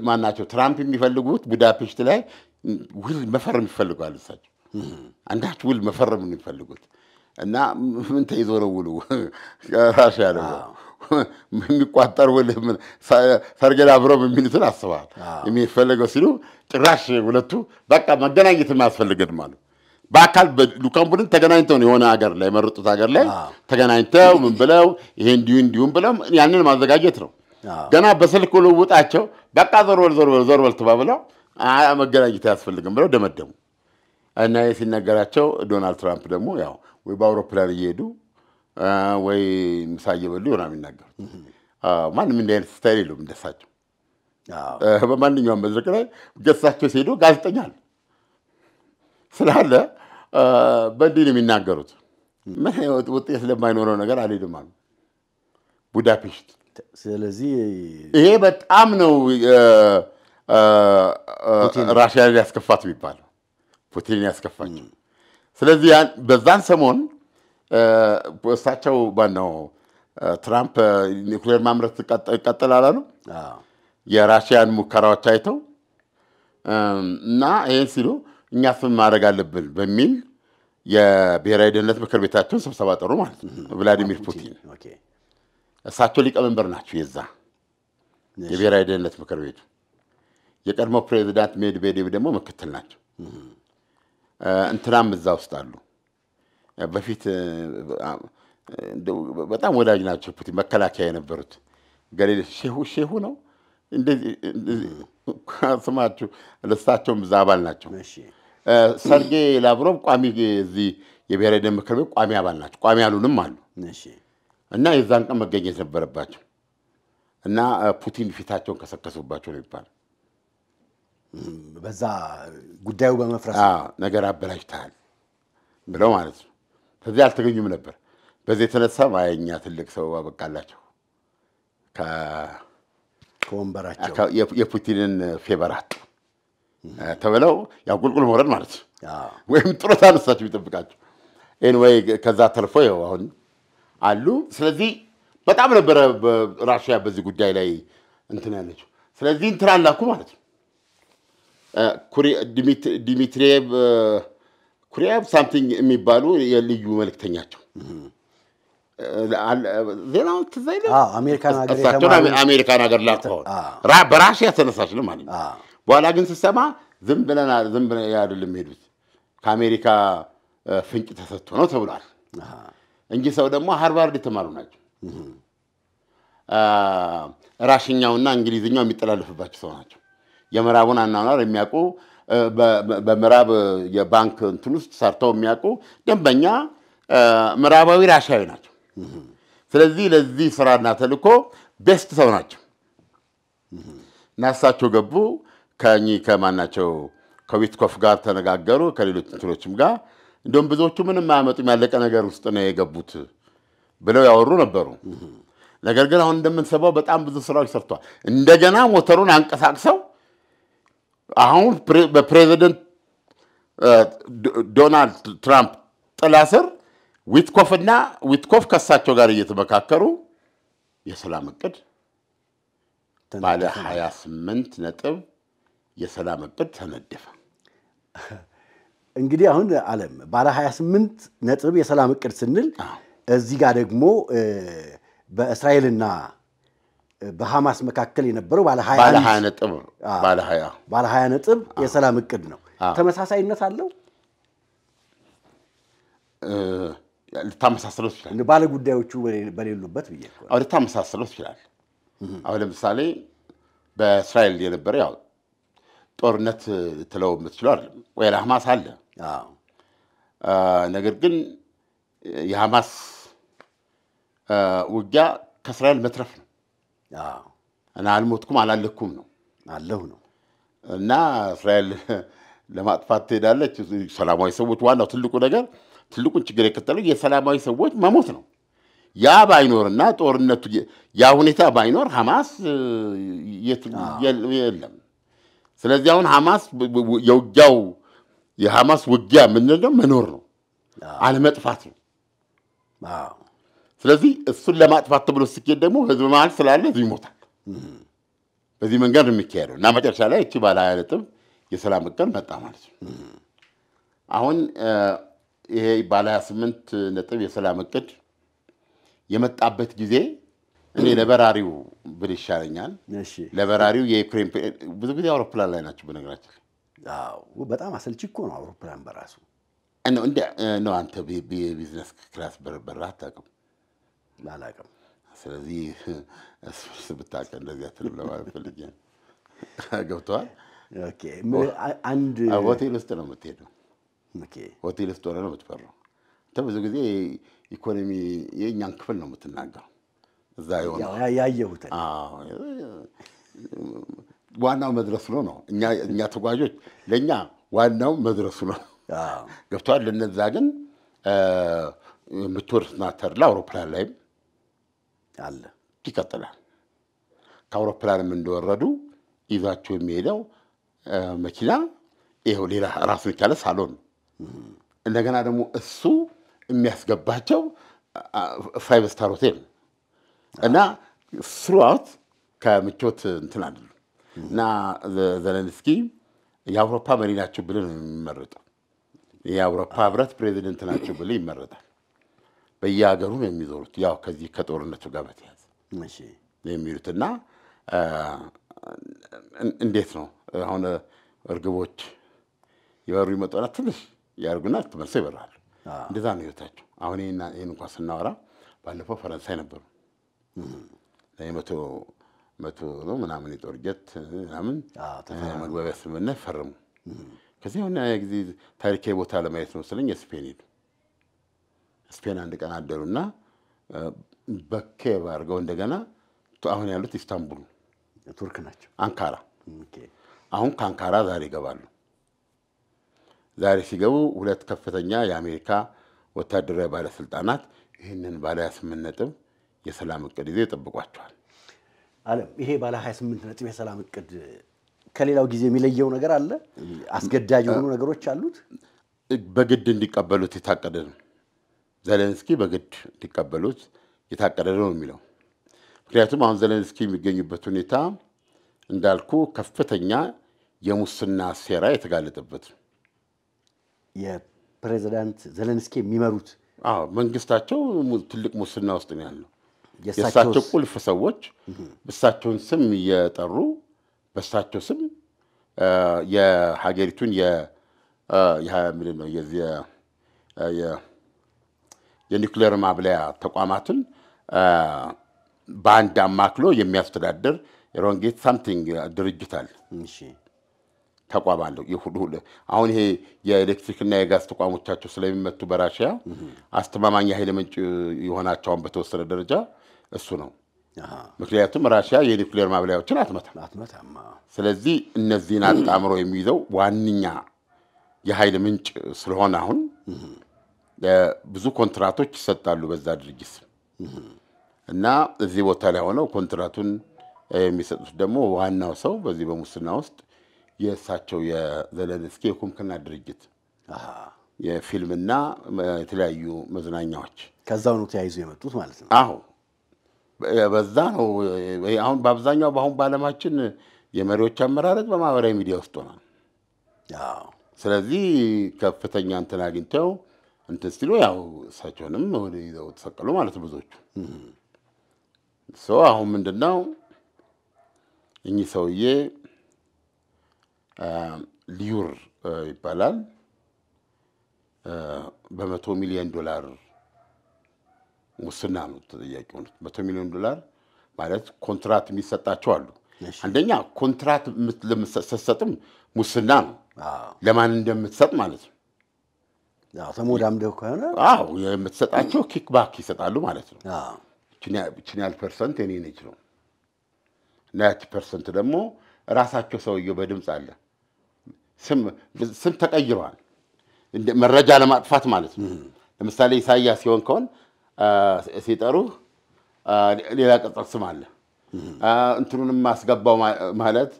S2: ማናቸው ትራምፕ የሚፈልጉት ቡዳፔስት ላይ ውል መፈረም ይፈልጋሉ እሳቸው አንዳች ውል መፈረም ነው የሚፈልጉት እና ምን ተይዞ ነው ውሉ ራሺያ ነው የሚቋጠር ውል ሰርጌይ ላቭሮቭ የሚሉትን አስበዋል የሚፈልገው ሲሉ ጭራሽ ሁለቱ በቃ መገናኘት የማያስፈልገን ማለት በአካል በሉካን ቡድን ተገናኝተው ነው የሆነ ሀገር ላይ መረጡት ሀገር ላይ ተገናኝተው ምን ብለው ይሄ እንዲሁም ብለው ያንን ማዘጋጀት ነው ገና በስልክ ልውጣቸው በቃ ዞር በል ተባብለው መገናኘት ያስፈልግም ብለው ደመደሙ እና ሲነገራቸው ዶናልድ ትራምፕ ደግሞ ያው ወይ በአውሮፕላን እየሄዱ ወይ ምሳ እየበሉ ይሆናል የሚናገሩት ማንም እንዲህ አይነት ስታይል የለውም እንደሳቸው በማንኛውም መድረክ ላይ ገሳቸው ሲሄዱ ጋዜጠኛ ስላለ በዲን የሚናገሩት ምን ውጤት ስለማይኖረው ነገር አልሄድም አሉ ቡዳፔስት
S3: ስለዚህ
S2: ይሄ በጣም ነው ራሺያ ያስከፋት የሚባለው ፑቲን ያስከፋቸው ስለዚህ በዛን ሰሞን እሳቸው ባነው ትራምፕ ኒውክሌር ማምረት ይቀጥላል አሉ የራሺያን ሙከራዎች አይተው እና ይሄን ሲሉ እኛ ስም ማድረግ አለብን በሚል የብሔራዊ ደህንነት ምክር ቤታቸውን ስብሰባ ጠሩ ማለት ነው። ቭላዲሚር ፑቲን እሳቸው ሊቀመንበር ናቸው የዛ የብሔራዊ ደህንነት ምክር ቤቱ። የቀድሞ ፕሬዚዳንት ሜድቬዴቭ ደግሞ ምክትል ናቸው። እንትናም እዛ ውስጥ አሉ። በፊት በጣም ወዳጅ ናቸው ፑቲን፣ መከላከያ የነበሩት ገሌ ሼሁ ነው እንደዚህ ስማቸው ለሳቸውም እዛ አባል ናቸው። ሰርጌይ ላቭሮቭ ቋሚ እዚህ የብሔራዊ ደህንነት ምክር ቤት ቋሚ አባል ናቸው። ቋሚ ያሉንም አሉ እና የዛን ቀን መገኘት ነበረባቸው እና ፑቲን ፊታቸውን ከሰከሱባቸው ነው ይባላል።
S3: በዛ ጉዳዩ በመፍረስ
S2: ነገር አበላሽተሃል ብለው ማለት ነው። ከዚህ አልተገኙም ነበር። በዚህ የተነሳ ማየኛ ትልቅ ሰው አበቃላቸው
S3: ከወንበራቸው
S2: የፑቲንን ፌቨራት ተብለው ያው ቁልቁል መውረድ ማለት ነው። ወይም ጥሮታ ነሳቸው ይጠብቃቸው ኤንዌይ ከዛ ተርፎ ይኸው አሁን አሉ። ስለዚህ በጣም ነበረ ራሽያ በዚህ ጉዳይ ላይ እንትን ያለችው። ስለዚህ እንትን አላኩ ማለት ነው። ዲሚትሪየቭ ኩሪያቭ ሳምቲንግ የሚባሉ የልዩ መልእክተኛቸው ዜናው ትዘይለ አሜሪካን ሀገር ላከው በራሽያ ተነሳሽ ነው ማለት ነው። በኋላ ግን ሲሰማ ዝም ብለን አይደለም ሄዱት ከአሜሪካ ፍንጭ ተሰጥቶ ነው ተብሏል እንጂ ሰው ደግሞ ሃርቫርድ የተማሩ ናቸው። ራሽኛውና እንግሊዝኛው የሚጠላለፍባቸው ሰው ናቸው። የምዕራቡን አናኗር የሚያውቁ በምዕራብ የባንክ እንትን ውስጥ ሰርተው የሚያውቁ ደንበኛ ምዕራባዊ ራሽያዊ ናቸው። ስለዚህ ለዚህ ስራና ተልእኮ ቤስት ሰው ናቸው። ናሳቸው ገቡ ከማናቸው ከዊትኮፍ ጋር ተነጋገሩ ከሌሎች እንትኖችም ጋር እንደውም ብዙዎቹ ምንም አያመጡም ያለቀ ነገር ውስጥ ነው የገቡት ብለው ያወሩ ነበሩ። ነገር ግን አሁን እንደምንሰማው በጣም ብዙ ስራዎች ሰርተዋል። እንደገና ሞተሩን አንቀሳቅሰው አሁን በፕሬዚደንት ዶናልድ ትራምፕ ጥላ ስር ዊትኮፍ ከሳቸው ጋር እየተመካከሩ የሰላም እቅድ ባለ 28 ነጥብ የሰላም እቅድ ተነደፈ።
S3: እንግዲህ አሁን ዓለም ባለ 28 ነጥብ የሰላም እቅድ ስንል እዚህ ጋር ደግሞ በእስራኤልና በሐማስ መካከል የነበረው ባለ 20
S2: ነጥብ
S3: ባለ 20 ነጥብ የሰላም እቅድ ነው። ተመሳሳይነት አለው።
S2: ልታመሳሰለው ይችላል
S3: ባለ ጉዳዮቹ በሌሉበት ብዬ ነው።
S2: አው ልታመሳሰለው ይችላል። አሁን ለምሳሌ በእስራኤል የነበረ ያው ጦርነት ተለው የምትችለው አይደለም ወይ ለሐማስ አለ። ነገር ግን የሐማስ ውጊያ ከእስራኤል መትረፍ ነው። እና አልሞትኩም አላለኩም ነው
S3: አለሁ ነው
S2: እና እስራኤል ለማጥፋት ትሄዳለች። ሰላማዊ ሰዎች ዋናው ትልቁ ነገር ትልቁን ችግር የከተለው የሰላማዊ ሰዎች መሞት ነው። ያ ባይኖርና ጦርነቱ ያ ሁኔታ ባይኖር ሐማስ የለም። ስለዚህ አሁን ሐማስ የሐማስ ውጊያ ምንድነው? መኖር ነው አለመጥፋት ነው። ስለዚህ እሱን ለማጥፋት ተብሎ ሲኬድ ደግሞ ህዝብ መሃል ስላለ ህዝብ ይሞታል። በዚህ መንገድ የሚካሄደው እና መጨረሻ ላይ እቺ ባለ 20 ነጥብ የሰላም እቅድ መጣ ማለት ነው። አሁን ይሄ ባለ 28 ነጥብ የሰላም እቅድ የመጣበት ጊዜ እኔ ለበራሪው ብል ይሻለኛል። ለበራሪው የዩክሬን ብዙ ጊዜ አውሮፕላን ላይ ናቸው በነገራችን።
S3: በጣም አሰልቺ እኮ ነው አውሮፕላን በራሱ
S2: ነው። አንተ ቢዝነስ ክላስ በረራ አታውቅም?
S3: አላውቅም።
S2: ስለዚህ እሱ ብታውቅ እንደዚህ አትልም ለማለት ፈልጌ ነው። ገብቶሃል?
S3: አንድ
S2: ሆቴል ውስጥ ነው የምትሄደው። ሆቴል ውስጥ ሆነህ ነው የምትፈራው። አንተ ብዙ ጊዜ ኢኮኖሚ የእኛን ክፍል ነው የምትናገረው። እዛ
S3: ያየሁት
S2: ዋናው መድረሱ ነው። እኛ ተጓዦች ለእኛ ዋናው መድረሱ ነው። ገብቶሃል? ለነዛ ግን የምትወርድና ተርላ አውሮፕላን ላይም
S3: አለ
S2: ይቀጥላል። ከአውሮፕላንም እንደወረዱ ይዛቸው የሚሄደው መኪና ይኸው ሌላ ራሱን የቻለ ሳሎን ነው። እንደገና ደግሞ እሱ የሚያስገባቸው 5 ስታር ሆቴል እና ስሩአውት ከምቾት እንትን አይደለም። እና ዘለንስኪ የአውሮፓ መሪ ናቸው ብለን ነው የሚመረጠው። የአውሮፓ ህብረት ፕሬዚደንት ናቸው ብለን ይመረጣል። በየሀገሩ ነው የሚዞሩት። ያው ከዚህ ከጦርነቱ ጋር በተያያዘ
S3: እሺ
S2: የሚሉትና እንዴት ነው አሁን እርግቦች የወሩ ይመጣና ትንሽ ያርጉና ተመልሰው ይበራሉ። እንደዛ ነው ህይወታቸው። አሁን ይሄን እንኳን ስናወራ ባለፈው ፈረንሳይ ነበሩ። መቶ ነው ምናምን የጦር ጀት ምናምን መግባቢያ ስምምነት ፈረሙ። ከዚህ አሁን ያ ጊዜ ታሪካዊ ቦታ ለማየት ነው ስለኝ ስፔን ሄዱ። ስፔን አንድ ቀን አደሩና በኬብ አድርገው እንደገና አሁን ያሉት ኢስታንቡል
S3: ቱርክ ናቸው፣
S2: አንካራ። አሁን ከአንካራ ዛሬ ይገባሉ። ዛሬ ሲገቡ ሁለት ከፍተኛ የአሜሪካ ወታደራዊ ባለስልጣናት ይህንን ባለ 28 ነጥብ የሰላም እቅድ ይዘው ይጠብቋቸዋል።
S3: አለም ይሄ ባለ 28 ነጥብ የሰላም እቅድ ከሌላው ጊዜ የሚለየው ነገር አለ? አስገዳጅ የሆኑ ነገሮች አሉት?
S2: በግድ እንዲቀበሉት የታቀደ ነው። ዘለንስኪ በግድ እንዲቀበሉት የታቀደ ነው የሚለው። ምክንያቱም አሁን ዘለንስኪ የሚገኙበት ሁኔታ እንዳልኩ ከፍተኛ የሙስና ሴራ የተጋለጠበት ነው።
S3: የፕሬዝዳንት ዘለንስኪ የሚመሩት
S2: መንግስታቸው ትልቅ ሙስና ውስጥ ነው ያለው። የሳቸው ቁልፍ ሰዎች በሳቸውን ስም እየጠሩ በሳቸው ስም የሀገሪቱን ምንድን ነው የኒውክሌር ማብለያ ተቋማትን በአንድ አማክሎ የሚያስተዳድር ሮንጌት ሳምቲንግ ድርጅት አለ። ተቋም አለው። አሁን ይሄ የኤሌክትሪክና የጋዝ ተቋሞቻቸው ስለሚመቱ በራሽያ አስተማማኝ ኃይል ምንጭ የሆናቸውን በተወሰነ ደረጃ እሱ ነው። ምክንያቱም ራሽያ የኒውክሌር ማብለያዎችን አትመታም። ስለዚህ እነዚህን አጣምሮ የሚይዘው ዋንኛ የኃይል ምንጭ ስለሆነ አሁን ብዙ ኮንትራቶች ይሰጣሉ በዛ ድርጅት እና እዚህ ቦታ ላይ ሆነው ኮንትራቱን የሚሰጡት ደግሞ ዋናው ሰው በዚህ በሙስና ውስጥ የሳቸው የዘለንስኪ የኩምክና ድርጅት የፊልምና የተለያዩ መዝናኛዎች
S3: ከዛው ነው ተያይዞ የመጡት ማለት ነው።
S2: አዎ በዛ ነው። አሁን በአብዛኛው በአሁን ባለማችን የመሪዎች አመራረጥ በማህበራዊ ሚዲያ ውስጥ ሆኗል። ስለዚህ ከፍተኛ እንትን አግኝተው እንትን ሲሉ ያው እሳቸውንም ወደ ይዘው ተሰቀሉ ማለት ብዙዎቹ። አሁን ምንድነው እኚህ ሰውዬ ሊዩር ይባላል $100 ሚሊዮን ሙስና ነው ተጠያቂ ሆኑት። $100 ሚሊዮን ማለት ኮንትራት የሚሰጣቸው አሉ። አንደኛ ኮንትራት ለምትሰጥም ሙስና ነው። ለማን እንደምትሰጥ ማለት ነው።
S3: ተሞዳምደው ከሆነ
S2: የምትሰጣቸው ኪክባክ ይሰጣሉ ማለት ነው። ቺኒያል ፐርሰንት እኔ ነኝ ነው። እና ያቺ ፐርሰንት ደግሞ ራሳቸው ሰውየው በድምጽ አለ ስም ተቀይሯል። መረጃ ለማጥፋት ማለት ነው። ለምሳሌ ኢሳያስ ሲሆን ከሆነ ሲጠሩ ሌላ ቅጽል ስም አለ። እንትኑንም ማስገባው ማለት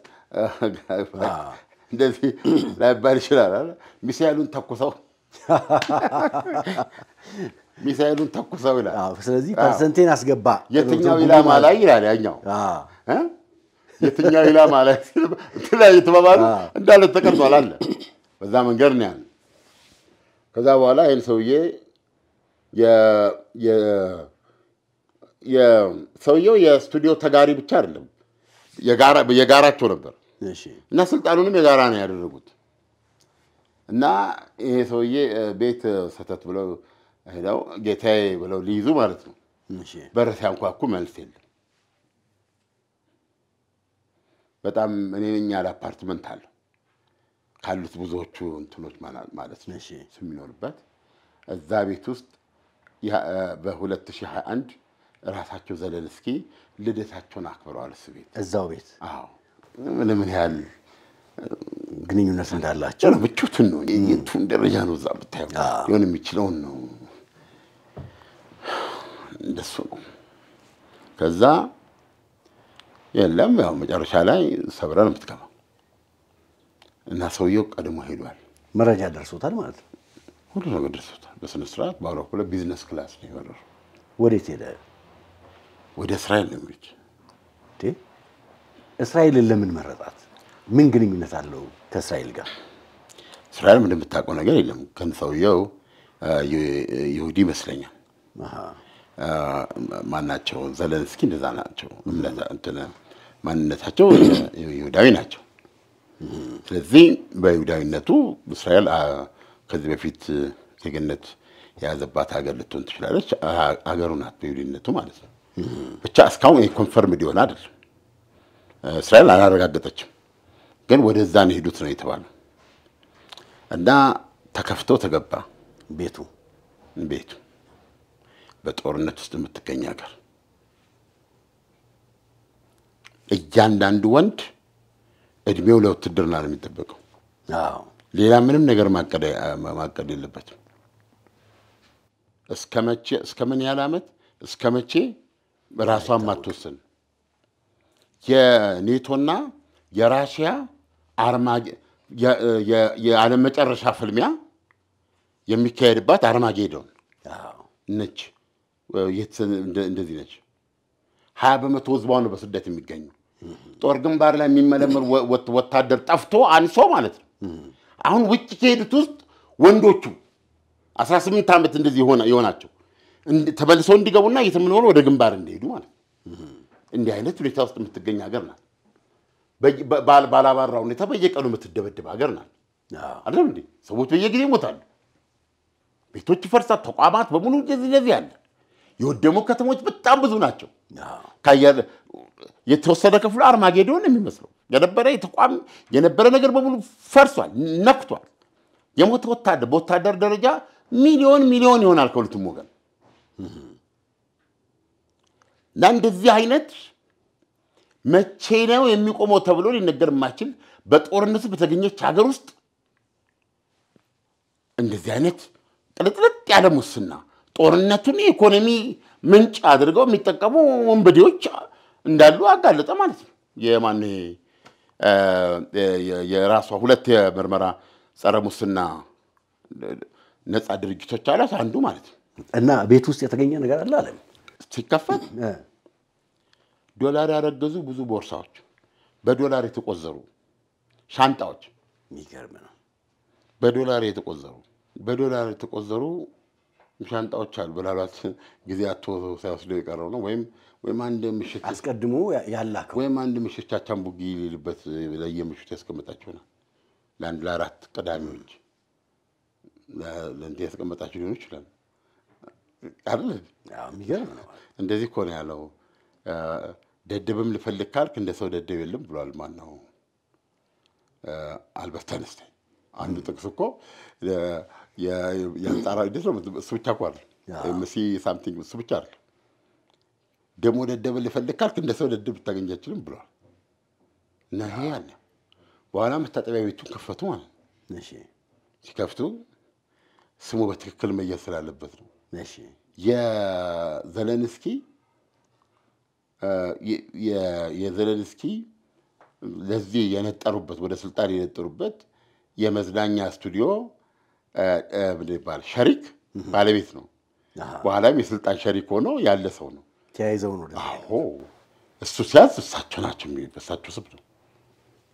S2: እንደዚህ ላይባል ይችላል። ሚሳኤሉን ተኩሰው ይላል።
S3: ስለዚህ ፐርሰንቴን አስገባ
S2: የትኛው ኢላማ ላይ ይላል ያኛው የትኛው ኢላማ ላይ ስለዚህ ተባባሉ እንዳለ ተቀርጿል አለ። በዛ መንገድ ነው ያለው። ከዛ በኋላ ይሄን ሰውዬ የሰውየው የስቱዲዮ ተጋሪ ብቻ አይደለም የጋራቸው ነበር። እና ስልጣኑንም የጋራ ነው ያደረጉት። እና ይሄ ሰውዬ ቤት ሰተት ብለው ሄደው ጌታዬ ብለው ሊይዙ ማለት ነው። በር ሲያንኳኩ መልስ የለም። በጣም እኔ ነኝ ያለ አፓርትመንት አለ ካሉት ብዙዎቹ እንትኖች ማለት ነው የሚኖርበት እዛ ቤት ውስጥ በ2021 ራሳቸው ዘለንስኪ ልደታቸውን አክብረዋል።
S3: እዛው ቤት
S2: ምን ያህል
S3: ግንኙነት እንዳላቸው
S2: ብቻቱን ነው የቱን ደረጃ ነው እዛ ብታየው የሆነ የሚችለውን ነው እንደሱ ነው። ከዛ የለም ያው መጨረሻ ላይ ሰብረን የምትገባው እና ሰውየው ቀድሞ ሄዷል።
S3: መረጃ ደርሶታል ማለት ነው።
S2: ሁሉ ነገር ደርሶታል። በስነ ስርዓት በአውሮፕላን ቢዝነስ ክላስ ነው የበረረው።
S3: ወዴት ሄደ?
S2: ወደ እስራኤል ነው የሚሄድ።
S3: እስራኤልን ለምን መረጣት? ምን ግንኙነት አለው ከእስራኤል ጋር?
S2: እስራኤል ምንም የምታውቀው ነገር የለም። ከሰውየው ይሁዲ ይመስለኛል። ማናቸው ዘለንስኪ እንደዛ ናቸው። ማንነታቸው ይሁዳዊ ናቸው። ስለዚህ በይሁዳዊነቱ እስራኤል ከዚህ በፊት ዜግነት የያዘባት ሀገር ልትሆን ትችላለች። ሀገሩ ናት በይሁዲነቱ ማለት ነው። ብቻ እስካሁን ኮንፈርምድ ይሆን አይደለም። እስራኤል አላረጋገጠችም፣ ግን ወደዛ ነው ሄዱት ነው የተባለው። እና ተከፍቶ ተገባ ቤቱ በጦርነት ውስጥ የምትገኝ ሀገር እያንዳንዱ ወንድ እድሜው ለውትድርና ነው የሚጠበቀው። ሌላ ምንም ነገር ማቀድ የለበትም። እስከ ምን ያህል ዓመት እስከመቼ ራሷን ማትወሰን የኔቶና የራሽያ የዓለም መጨረሻ ፍልሚያ የሚካሄድባት አርማጌዶን ነች። እንደዚህ ነች። 20% ህዝቧ ነው በስደት የሚገኙ። ጦር ግንባር ላይ የሚመለመል ወታደር ጠፍቶ አንሶ ማለት ነው። አሁን ውጭ ከሄዱት ውስጥ ወንዶቹ 18 ዓመት እንደዚህ ይሆናቸው ተበልሰው እንዲገቡና እየተመለመሉ ወደ ግንባር እንዲሄዱ ማለት ነው። እንዲህ አይነት ሁኔታ ውስጥ የምትገኝ ሀገር ናት። ባላባራ ሁኔታ በየቀኑ የምትደበደብ ሀገር ናት። አይደል እንዴ? ሰዎች በየጊዜው ይሞታሉ፣ ቤቶች ይፈርሳሉ፣ ተቋማት በሙሉ እንደዚህ ያለ የወደሙ ከተሞች በጣም ብዙ ናቸው። የተወሰደ ክፍሉ አርማጌዶን የሚመስለው የነበረ ነገር በሙሉ ፈርሷል፣ ነክቷል። የሞተ ወታደር በወታደር ደረጃ ሚሊዮን ይሆናል ከሁለቱም ወገን። እና እንደዚህ አይነት መቼ ነው የሚቆመው ተብሎ ሊነገር የማይችል በጦርነት በተገኘች ሀገር ውስጥ እንደዚህ አይነት ጥልጥልጥ ያለ ሙስና ጦርነቱን የኢኮኖሚ ምንጭ አድርገው የሚጠቀሙ ወንበዴዎች እንዳሉ አጋለጠ ማለት ነው። የራሷ ሁለት የምርመራ ጸረ ሙስና ነፃ ድርጅቶች አላት አንዱ ማለት ነው።
S3: እና ቤት ውስጥ የተገኘ ነገር አለ አለ
S2: ሲከፈት ዶላር ያረገዙ ብዙ ቦርሳዎች፣ በዶላር የተቆዘሩ ሻንጣዎች፣
S3: የሚገርም ነው።
S2: በዶላር የተቆዘሩ ሻንጣዎች አሉ። በላሏት ጊዜ አቶ ሳይወስደው የቀረው ነው። ወይም አንድ ምሽት
S3: አስቀድሞ ያላከው
S2: ወይም አንድ ምሽት ቻቻምቡጊ ሊልበት ለየምሽቱ ያስቀመጣቸው ነው። ለአራት ቅዳሜዎች ለእንት ያስቀመጣቸው ሊሆን ይችላል አይደል?
S3: የሚገርም ነው።
S2: እንደዚህ እኮ ነው ያለው። ደደብም ልፈልግ ካልክ እንደ ሰው ደደብ የለም ብሏል። ማን ነው? አልበርት አንስታይን። አንዱ ጥቅስ እኮ ያንጣራ እንዴት ነው እሱ ብቻ እኮ አይደል መሲ ሳምቲንግ እሱ ብቻ አይደል። ደግሞ ደደብ ልፈልግ ካልክ እንደ ሰው ደደብ ልታገኝ አትችልም ብሏል። እና ይሄ ያለ በኋላ መታጠቢያ ቤቱን ከፈቱ ማለት ነው።
S3: እሺ
S2: ሲከፍቱ ስሙ በትክክል መያዝ ስላለበት ነው።
S3: እሺ
S2: የዘለንስኪ ለዚህ የነጠሩበት ወደ ስልጣን የነጠሩበት የመዝናኛ ስቱዲዮ ምንድን ይባላል ሸሪክ ባለቤት ነው። በኋላም የስልጣን ሸሪክ ሆኖ ያለ ሰው ነው።
S3: ተያይዘው ነው ደግሞ።
S2: አዎ እሱ ሲያዝ እሳቸው ናቸው የሚበሳቸው ስም ነው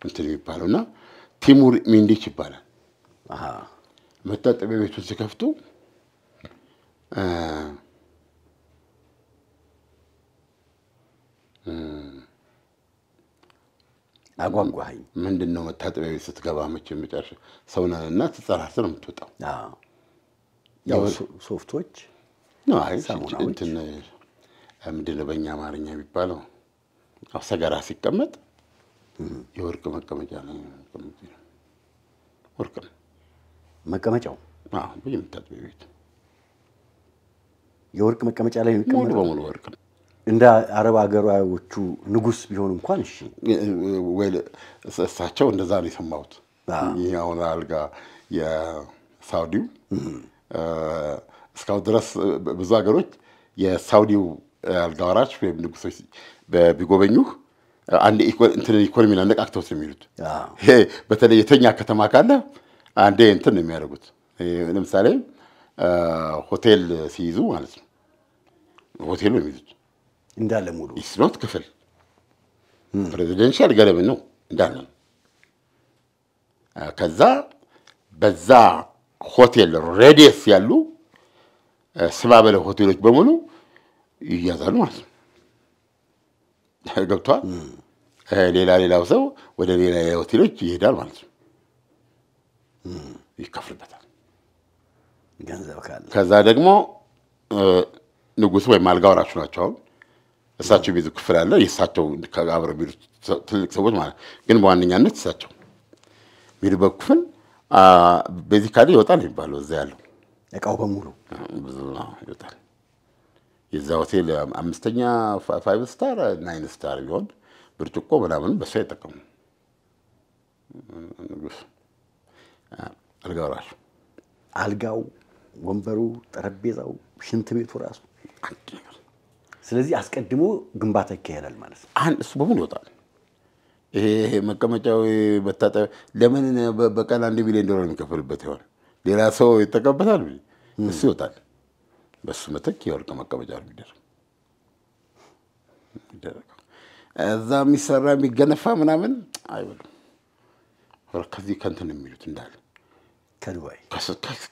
S2: እንትን የሚባለውና ቲሙር ሚንዲች ይባላል። መታጠቢያ ቤቱን ሲከፍቱ
S3: አጓጓኝ
S2: ምንድነው መታጠቢያ ቤት ስትገባ መቼም መጨረሻ ሰውነና ትጸራርተህ ነው የምትወጣው።
S3: ያው ሶፍቶች
S2: ነው እንትን ምንድነው በእኛ አማርኛ የሚባለው ሰገራ ሲቀመጥ የወርቅ መቀመጫ ነው። ወርቅ ነው
S3: መቀመጫው።
S2: በየመታጠቢያ ቤት
S3: የወርቅ መቀመጫ ላይ ነው የሚቀመጠው።
S2: በሙሉ ወርቅ ነው።
S3: እንደ አረብ ሀገሮቹ ንጉስ ቢሆን እንኳን እሺ
S2: ወይ እሳቸው እንደዛ ነው የሰማሁት። ይሄው አልጋ የሳውዲው እስካሁን ድረስ ብዙ ሀገሮች የሳውዲው አልጋ ወራሽ ወይም ንጉሶች ቢጎበኙህ አንድ ኢኮኖሚ አነቃቅተው የሚሉት ይሄ በተለይ የተኛ ከተማ ካለ አንዴ እንትን ነው የሚያደርጉት። ለምሳሌ ሆቴል ሲይዙ ማለት ነው ሆቴሉ የሚይዙት
S3: እንዳለ ሙሉ
S2: ኢስኖት ክፍል ፕሬዚደንሻል ገለብ ነው እንዳለ ከዛ በዛ ሆቴል ሬዲየስ ያሉ ስባበለ ሆቴሎች በሙሉ ይያዛሉ ማለት ነው። ገብቷል። ሌላው ሰው ወደ ሌላ ሆቴሎች ይሄዳል ማለት ነው። ይከፍልበታል
S3: ገንዘብ ካለ።
S2: ከዛ ደግሞ ንጉስ ወይ አልጋ ወራሽ ናቸው። እሳቸው ቤት ክፍል አለ የእሳቸው ከአብረው ቢሉ ትልቅ ሰዎች ማለት ግን በዋነኛነት እሳቸው ቢልበው ክፍል ቤዚካሊ ይወጣል ይባላል። እዛ ያለው
S3: እቃው በሙሉ
S2: ብዙ ይወጣል። የዛ ሆቴል 5ኛ 5 ስታር 9 ስታር ቢሆን ብርጭቆ ምናምን በሱ አይጠቀሙ።
S3: አልጋው፣ ወንበሩ፣ ጠረጴዛው፣ ሽንት ቤቱ ራሱ ስለዚህ አስቀድሞ ግንባታ ይካሄዳል ማለት ነው።
S2: እሱ በሙሉ ይወጣል። ይሄ መቀመጫው በታጠ ለምን በቀን $1 ሚሊዮን የሚከፈልበት ይሆን? ሌላ ሰው ይተቀበላል። እሱ ይወጣል። በሱ መተክ የወርቅ መቀመጫ ነው የሚደረግ። እዛ የሚሰራ የሚገነፋ ምናምን አይወልም። ከዚህ ከንትን የሚሉት እንዳለ
S3: ከዱባይ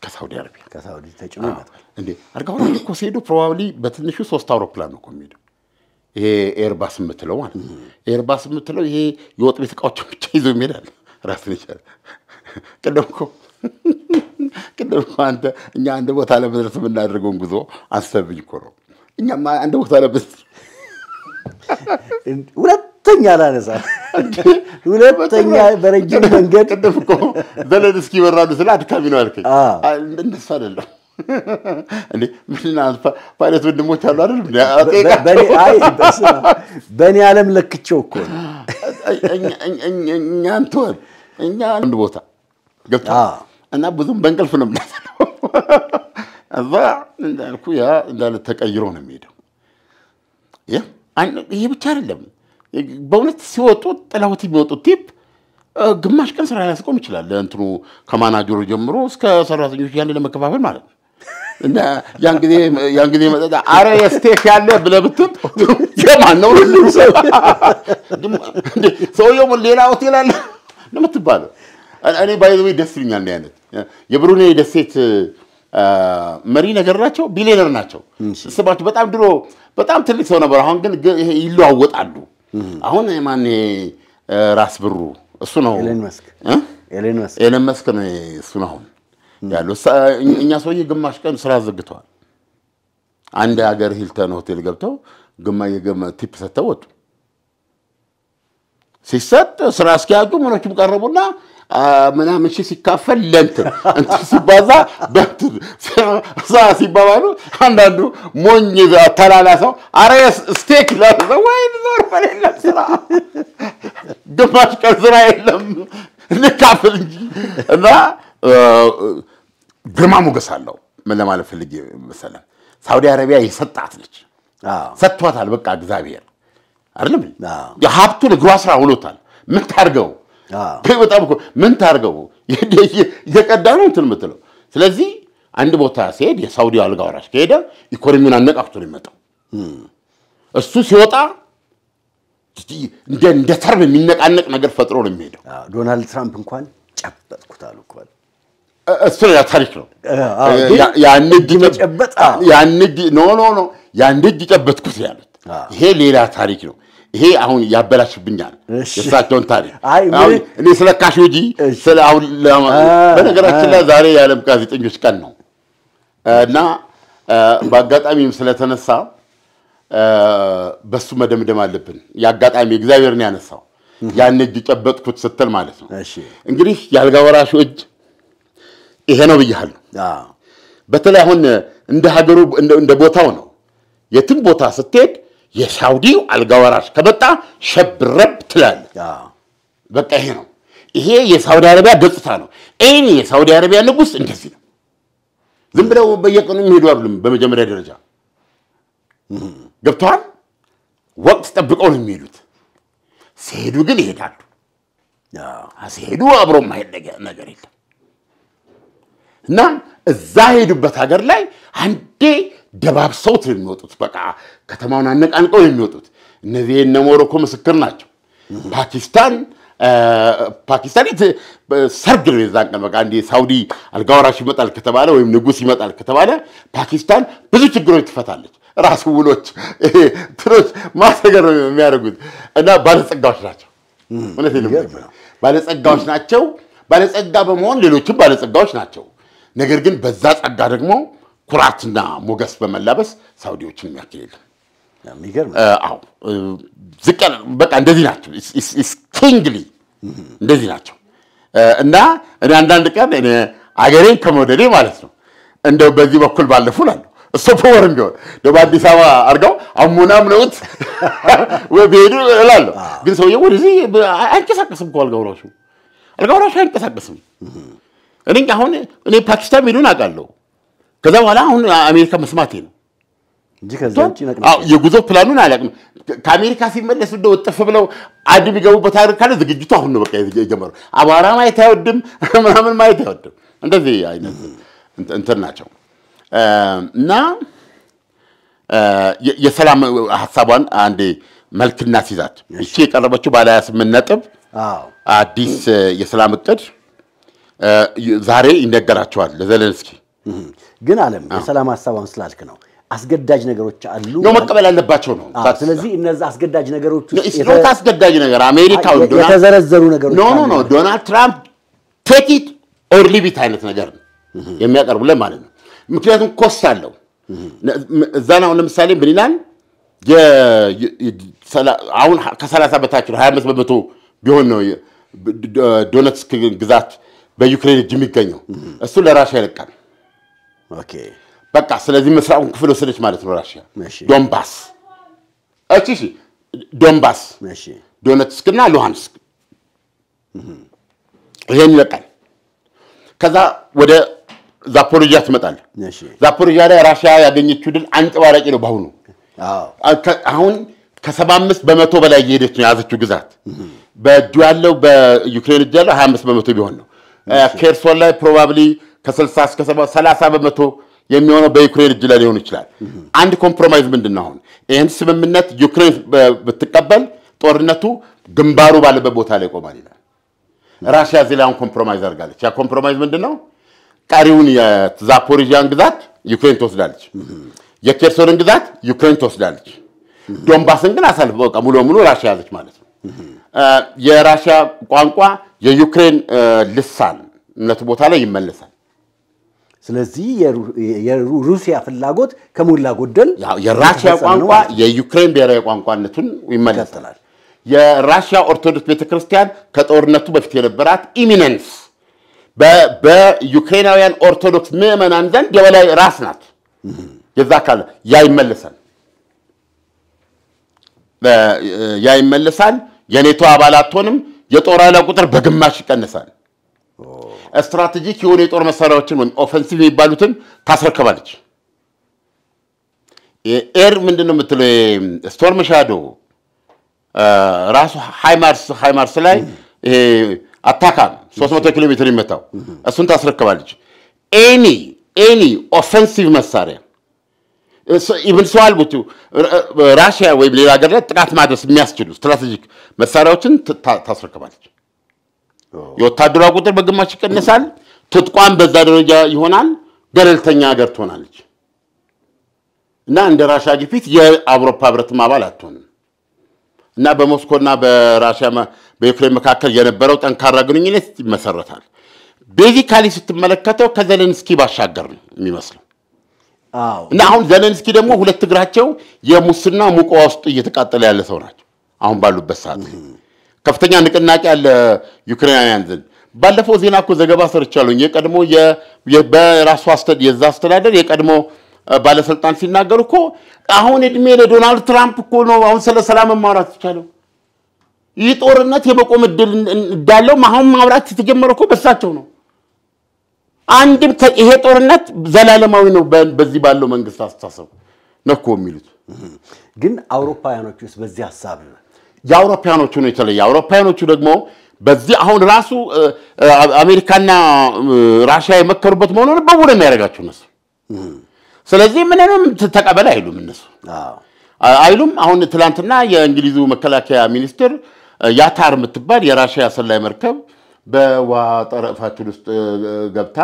S2: ከሳውዲ አረቢያ
S3: ከሳውዲ ተጭኖ ይመጣል
S2: እንዴ። አርጋው እኮ ሲሄዱ ፕሮባብሊ በትንሹ 3 አውሮፕላን ነው የሚሄደው። ይሄ ኤርባስ የምትለው ማለት ነው። ኤርባስ የምትለው ይሄ የወጥ ቤት እቃዎች ብቻ ይዞ ይሄዳል። ራስን ይችላል። ቅድም እኮ አንተ እኛ አንድ ቦታ ለመድረስ የምናደርገውን ጉዞ አሰብኝ እኮ ነው። እኛማ አንድ ቦታ ለመድረስ
S3: ሁለተኛ ላነሳ ሁለተኛ በረጅም መንገድ
S2: ቅድም እኮ ዘለንስኪ ይወራሉ ስለ አድካሚ ነው አልከኝ። እንደሱ አይደለም እንዴ። ምንና ፓይለት ወንድሞች አሉ አይደል? በኔ ዓለም ለክቸው እኮ እኛ አንድ ቦታ ገብታ እና ብዙም በእንቅልፍ ነው የምናሰለው። እዛ እንዳልኩ ያ እንዳለ ተቀይሮ ነው የሚሄደው። ይሄ ብቻ አይደለም። በእውነት ሲወጡ ጥላውት የሚወጡት ቲፕ ግማሽ ቀን ስራ ሊያስቆም ይችላል። እንትኑ ከማናጀሩ ጀምሮ እስከ ሰራተኞች ያን ለመከፋፈል ማለት ነው። እና ያን ጊዜ መጣ አረ የስቴክ ያለ ብለህ ብትል የማን ነው ሰውየው ሌላ ሆቴል አለ ነው የምትባለው። እኔ ባይዘው ደስ ይለኛል እንደ አይነት የብሩኔይ ደሴት መሪ ነገር ናቸው። ቢሊየነር ናቸው። ስባቸው በጣም ድሮ በጣም ትልቅ ሰው ነበር። አሁን ግን ይለዋወጣሉ። አሁን ማን ራስ ብሩ እሱ ነው። ኤለን መስክ ነው እሱ ነው ያለው። እኛ ሰውዬ ግማሽ ቀን ስራ ዘግተዋል። አንድ ሀገር ሂልተን ሆቴል ገብተው ቲፕ ሰጥተው ወጡ። ሲሰጥ ስራ አስኪያጁ ምኖችም ቀረቡና ምናምን ሲካፈል ለእንትን ሲባዛ በእንትን ሲባባሉ አንዳንዱ ሞኝ ተላላሰው አረ ስቴክ ላዘው ወይ ዞር በሌላ ስራ ግማሽ ቀን ስራ የለም ልካፈል እንጂ። እና ግርማ ሞገስ አለው። ምን ለማለት ፈልጌ መሰለህ ሳውዲ አረቢያ የሰጣት ነች። ሰጥቷታል በቃ እግዚአብሔር አይደለም። የሀብቱን እግሯ ስራ ሆኖታል። ምን ታርገው በጣም እኮ ምን ታርገው የቀዳ ነው እንትን የምትለው። ስለዚህ አንድ ቦታ ሲሄድ የሳውዲ አልጋ ወራሽ ከሄደ ኢኮኖሚውን አነቃቅቶ ነው የሚመጣው። እሱ ሲወጣ እንደ ተርብ የሚነቃነቅ ነገር ፈጥሮ ነው የሚሄደው።
S3: ዶናልድ ትራምፕ እንኳን ጨበጥኩት አሉ እኮ
S2: እሱ ያ ታሪክ ነው። ያን እጅ መጨበጥ ኖ ያን እጅ ጨበጥኩት ያሉት ይሄ ሌላ ታሪክ ነው። ይሄ አሁን ያበላሽብኛል የሳቸውን ታሪክ። እኔ ስለ ካሾጂ ስለ አሁን በነገራችን ላይ ዛሬ የዓለም ጋዜጠኞች ቀን ነው እና በአጋጣሚም ስለተነሳ በሱ መደምደም አለብን። ያጋጣሚ እግዚአብሔርን ያነሳው ያን እጅ ጨበጥኩት ስትል ማለት ነው። እንግዲህ የአልጋ ወራሹ እጅ ይሄ ነው ብያለሁ። በተለይ አሁን እንደ ሀገሩ እንደ ቦታው ነው። የትም ቦታ ስትሄድ የሳውዲው አልጋ ወራሽ ከመጣ ሸብረብ ትላለህ። በቃ ይሄ ነው። ይሄ የሳውዲ አረቢያ ገጽታ ነው። እኔ የሳውዲ አረቢያ ንጉስ እንደዚህ ነው። ዝም ብለው በየቀኑ የሚሄዱ አይደለም። በመጀመሪያ ደረጃ ገብቷል። ወቅት ጠብቀው ነው የሚሄዱት። ሲሄዱ ግን ይሄዳሉ። ሲሄዱ አብሮ ማይሄድ ነገር የለም። እና እዛ ሄዱበት ሀገር ላይ አንዴ ደባብሰውት ነው የሚወጡት። በቃ ከተማውን አነቃንቀው ነው የሚወጡት። እነዚህ እነ ሞሮኮ ምስክር ናቸው። ፓኪስታን ፓኪስታን ሰርግ ነው የዛን ቀን በቃ እንደ ሳውዲ አልጋወራሽ ይመጣል ከተባለ ወይም ንጉስ ይመጣል ከተባለ ፓኪስታን ብዙ ችግሮች ትፈታለች ራሱ ውሎች ትሮች ማሰገር ነው የሚያደርጉት እና ባለጸጋዎች ናቸው እውነቴን ነው ባለጸጋዎች ናቸው ባለጸጋ በመሆን ሌሎችም ባለጸጋዎች ናቸው ነገር ግን በዛ ጸጋ ደግሞ ኩራትና ሞገስ በመላበስ ሳውዲዎችን የሚያክል
S3: የሚገርም
S2: አው ዝቀል በቃ እንደዚህ ናቸው ኢስ ኪንግሊ እንደዚህ ናቸው እና እኔ አንዳንድ ቀን እኔ አገሬን ከመውደዴ ማለት ነው እንደው በዚህ በኩል ባለፉላል እሱፖር እንዲሆን በአዲስ አበባ አርጋው አሙናም ነውት ወቤዱ እላለሁ ግን ሰውየው ወደዚህ አንቀሳቀስም ቋልጋውራሹ አልጋውራሹ አንቀሳቀስም እኔ ፓኪስታን ሄዱን አውቃለሁ ከዛ በኋላ አሁን አሜሪካ መስማቴ ነው
S3: እንጂ ከዛንቺ ነቅነቅ
S2: የጉዞ ፕላኑን አላውቅም ከአሜሪካ ሲመለስ እንደው ወጥፍ ብለው አድም ይገቡበት አይደል ካለ ዝግጅቱ አሁን ነው በቃ የጀመረው አባራ ማየት አይወድም ምናምን ማየት አይወድም እንደዚህ አይነት እንትን ናቸው እና የሰላም ሐሳቧን አንዴ መልክና ሲዛት እሺ የቀረበችው ባለ 28 ነጥብ አዲስ የሰላም እቅድ ዛሬ ይነገራቸዋል ለዘለንስኪ
S3: ግን ዓለም የሰላም ሐሳቧን ስላልክ ነው አስገዳጅ ነገሮች አሉ
S2: ነው መቀበል ያለባቸው ነው
S3: ስለዚህ እነዛ አስገዳጅ ነገሮች
S2: ውስጥ አስገዳጅ ነገር አሜሪካው
S3: የተዘረዘሩ ነገሮች
S2: ኖ ዶናልድ ትራምፕ ቴክ ኢት ኦር ሊቭ ኢት አይነት ነገር የሚያቀርቡልን ማለት ነው ምክንያቱም ኮስት አለው እዛናው ለምሳሌ ምን ይላል አሁን ከ30 በታች 25 በመቶ ቢሆን ነው ዶኔትስክ ግዛት በዩክሬን እጅ የሚገኘው እሱ ለራሻ ይለቃል
S3: ኦኬ
S2: በቃ ስለዚህ መስራቱን ክፍል ወሰደች ማለት ነው ራሻ ዶንባስ እሺ ዶንባስ
S3: እሺ
S2: ዶኔትስክና ሉሃንስክ ይሄን ይለቃል ከዛ ወደ ዛፖሪጃ ትመጣለ
S3: እሺ
S2: ዛፖሪጃ ላይ ራሻ ያገኘችው ድል አንጠባራቂ ነው ባሁኑ አሁን ከ75 በመቶ በላይ እየሄደች ነው ያዘችው ግዛት በእጁ ያለው በዩክሬን እጅ ያለው 25 በመቶ ቢሆን ነው ኬርሶን ላይ ፕሮባብሊ ከ60 እስከ 30 በመቶ የሚሆነው በዩክሬን እጅ ላይ ሊሆን ይችላል አንድ ኮምፕሮማይዝ ምንድነው አሁን ይሄን ስምምነት ዩክሬን ብትቀበል ጦርነቱ ግንባሩ ባለበት ቦታ ላይ ቆማል ይላል ራሺያ ዚላውን ኮምፕሮማይዝ አድርጋለች ያ ኮምፕሮማይዝ ምንድነው ቀሪውን የዛፖሪጂያን ግዛት ዩክሬን ትወስዳለች የኬርሶንን ግዛት ዩክሬን ትወስዳለች ዶንባስን ግን አሳልፈ በቃ ሙሉ ራሺያ ያዘች ማለት ነው የራሺያ ቋንቋ የዩክሬን ልሳንነት ቦታ ላይ ይመለሳል
S3: ስለዚህ የሩሲያ ፍላጎት ከሞላ ጎደል
S2: የራሺያ ቋንቋ የዩክሬን ብሔራዊ ቋንቋነቱን ይመለሳል የራሺያ ኦርቶዶክስ ቤተክርስቲያን ከጦርነቱ በፊት የነበራት ኢሚነንስ በዩክሬናውያን ኦርቶዶክስ ምዕመናን ዘንድ የበላይ ራስ ናት የዛ ካለ ያ ይመለሳል የኔቶ አባላት ሆነም የጦር ኃይል ቁጥር በግማሽ ይቀንሳል ስትራቴጂክ የሆነ የጦር መሳሪያዎችን ወይ ኦፌንሲቭ የሚባሉትን ታስረክባለች ኤር ምንድነው የምትለው ስቶርም ሻዶ ራሱ ሃይማርስ ላይ አታካም 300 ኪሎ ሜትር ይመታው እሱን ታስረክባለች ኤኒ ኦፌንሲቭ መሳሪያ ኢቭን ሷልቡቱ ራሺያ ወይ ሌላ ሀገር ላይ ጥቃት ማድረስ የሚያስችሉ ስትራቴጂክ መሳሪያዎችን ታስረክባለች የወታደሯ ቁጥር በግማሽ ይቀንሳል ትጥቋን በዛ ደረጃ ይሆናል ገለልተኛ ሀገር ትሆናለች እና እንደ ራሺያ ግፊት የአውሮፓ ህብረት አባል አትሆንም እና በሞስኮና በራሺያ በዩክሬን መካከል የነበረው ጠንካራ ግንኙነት ይመሰረታል ቤዚካሊ ስትመለከተው ከዘለንስኪ ባሻገር ነው የሚመስለው እና አሁን ዘለንስኪ ደግሞ ሁለት እግራቸው የሙስና ሙቆ ውስጥ እየተቃጠለ ያለ ሰው ናቸው አሁን ባሉበት ሰዓት ከፍተኛ ንቅናቄ ያለ ዩክሬናውያን ዘንድ ባለፈው ዜና እኮ ዘገባ ሰርቻለሁ የቀድሞ በራሱ የዛ አስተዳደር የቀድሞ ባለስልጣን ሲናገሩ እኮ አሁን እድሜ ለዶናልድ ትራምፕ እኮ ነው አሁን ስለ ሰላም ማውራት ይቻላል ይህ ጦርነት የመቆም እድል እንዳለው አሁን ማውራት የተጀመረው እኮ በሳቸው ነው አንድም ይሄ ጦርነት ዘላለማዊ ነው በዚህ ባለው መንግስት አስተሳሰብ ነኮ የሚሉት
S3: ግን አውሮፓውያኖቹስ በዚህ ሐሳብ
S2: የአውሮፓውያኖቹ ነው የተለየ አውሮፓውያኖቹ ደግሞ በዚህ አሁን ራሱ አሜሪካና ራሺያ የመከሩበት መሆኑን በቡድን የሚያደርጋቸው እነሱ ስለዚህ ምንም ተቀበል አይሉም እነሱ አይሉም አሁን ትላንትና የእንግሊዙ መከላከያ ሚኒስትር ያታር የምትባል የራሽያ ሰላይ መርከብ በዋጠረፋችን ውስጥ ገብታ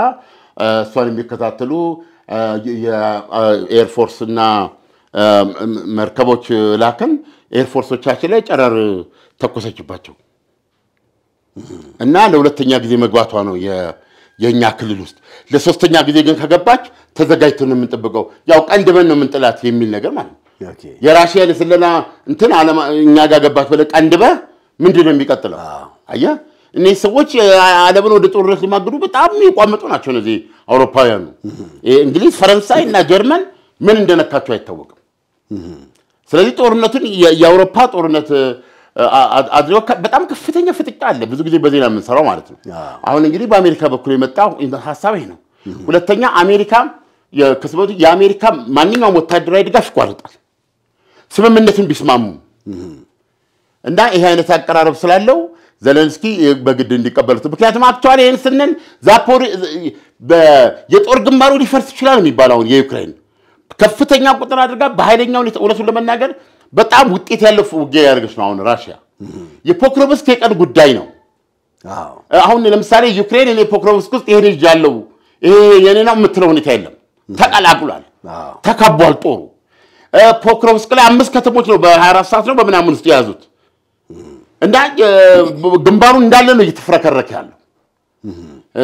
S2: እሷን የሚከታተሉ የኤር ፎርስ እና መርከቦች ላከን ኤርፎርሶቻችን ላይ ጨረር ተኮሰችባቸው እና ለሁለተኛ ጊዜ መግባቷ ነው የኛ ክልል ውስጥ ለሶስተኛ ጊዜ ግን ከገባች ተዘጋጅተን ነው የምንጠብቀው ያው ቀንድበን ነው የምንጥላት የሚል ነገር ማለት ነው የራሽያ ለስለላ እንትን እኛ ጋር ገባች በለ ቀንድበ ምንድነው የሚቀጥለው አያ እነዚህ ሰዎች ዓለምን ወደ ጦርነት ሊማግዱ በጣም ይቋመጡ ናቸው እነዚህ አውሮፓውያኑ እንግሊዝ ፈረንሳይ እና ጀርመን ምን እንደነካቸው አይታወቅም ስለዚህ ጦርነቱን የአውሮፓ ጦርነት አድሮ በጣም ከፍተኛ ፍጥጫ አለ ብዙ ጊዜ በዜና የምንሰራው ማለት ነው አሁን እንግዲህ በአሜሪካ በኩል የመጣው ሐሳብ ይሄ ነው ሁለተኛ አሜሪካ የአሜሪካ ማንኛውም ወታደራዊ ድጋፍ ይቋርጣል ስምምነቱን ቢስማሙ እና ይሄ አይነት አቀራረብ ስላለው ዘለንስኪ በግድ እንዲቀበሉት ምክንያቱም አክቹአሊ ይሄን ስንል ዛፖሪ የጦር ግንባሩ ሊፈርስ ይችላል የሚባለው የዩክሬን ከፍተኛ ቁጥር አድርጋ በኃይለኛው እውነቱን ለመናገር በጣም ውጤት ያለው ውጊያ ያደርገች ነው አሁን ራሽያ የፖክሮቭስክ የቀን ጉዳይ ነው አሁን ለምሳሌ ዩክሬን የፖክሮቭስክ ውስጥ ይሄ ልጅ ያለው ይሄ የኔናው የምትለው ሁኔታ የለም ተቀላቅሏል ተከቧል ጦሩ ፖክሮቭስክ ላይ 5 ከተሞች ነው በ24 ሰዓት ነው በመናምን ውስጥ ያዙት እና ግንባሩ እንዳለ ነው እየተፈረከረከ ያለው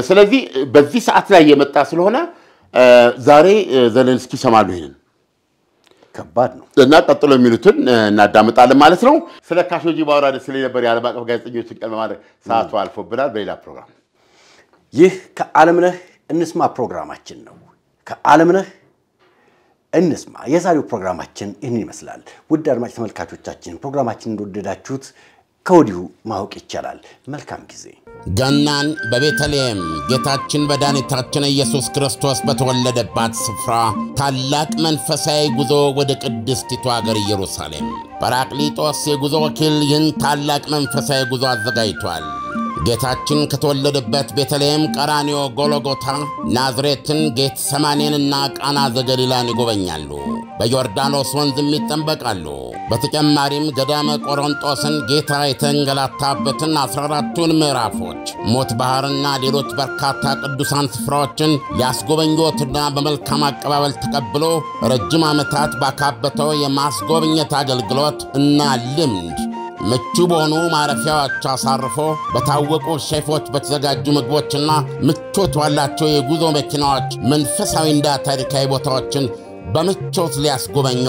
S2: ስለዚህ በዚህ ሰዓት ላይ የመጣ ስለሆነ ዛሬ ዘለንስኪ ሰማሉ ይሄን
S3: ከባድ ነው
S2: እና ቀጥሎ የሚሉትን እናዳምጣለን ማለት ነው ስለ ካሾጂ ባወራ ደስ ይለኝ ነበር ያለ ባቀፍ ጋዜጠኞችን ቀልብ ማድረግ ሰዓቱ አልፎብናል በሌላ ፕሮግራም
S3: ይህ ከዓለምነህ እንስማ ፕሮግራማችን ነው ከዓለምነህ እንስማ የዛሬው ፕሮግራማችን ይህን ይመስላል ውድ አድማጭ ተመልካቾቻችን ፕሮግራማችንን እንደወደዳችሁት ከወዲሁ ማወቅ ይቻላል መልካም ጊዜ
S4: ገናን በቤተልሔም ጌታችን መድኃኒታችን ኢየሱስ ክርስቶስ በተወለደባት ስፍራ ታላቅ መንፈሳዊ ጉዞ ወደ ቅድስቲቱ አገር ኢየሩሳሌም ጰራቅሊጦስ የጉዞ ወኪል ይህን ታላቅ መንፈሳዊ ጉዞ አዘጋጅቷል ጌታችን ከተወለደበት ቤተልሔም ቀራንዮ ጎልጎታ ናዝሬትን ጌቴሰማኔንና ቃና ዘገሊላን ይጎበኛሉ በዮርዳኖስ ወንዝም ይጠመቃሉ በተጨማሪም ገዳመ ቆሮንጦስን ጌታ የተንገላታበትን 14ቱን ምዕራፎች ሞት ባህርና ሌሎች በርካታ ቅዱሳን ስፍራዎችን ሊያስጎበኙትና በመልካም አቀባበል ተቀብሎ ረጅም ዓመታት ባካበተው የማስጎብኘት አገልግሎት እና ልምድ ምቹ በሆኑ ማረፊያዎች አሳርፎ በታወቁ ሼፎች በተዘጋጁ ምግቦችና ምቾት ባላቸው የጉዞ መኪናዎች መንፈሳዊና ታሪካዊ ቦታዎችን በምቾት ሊያስጎበኞ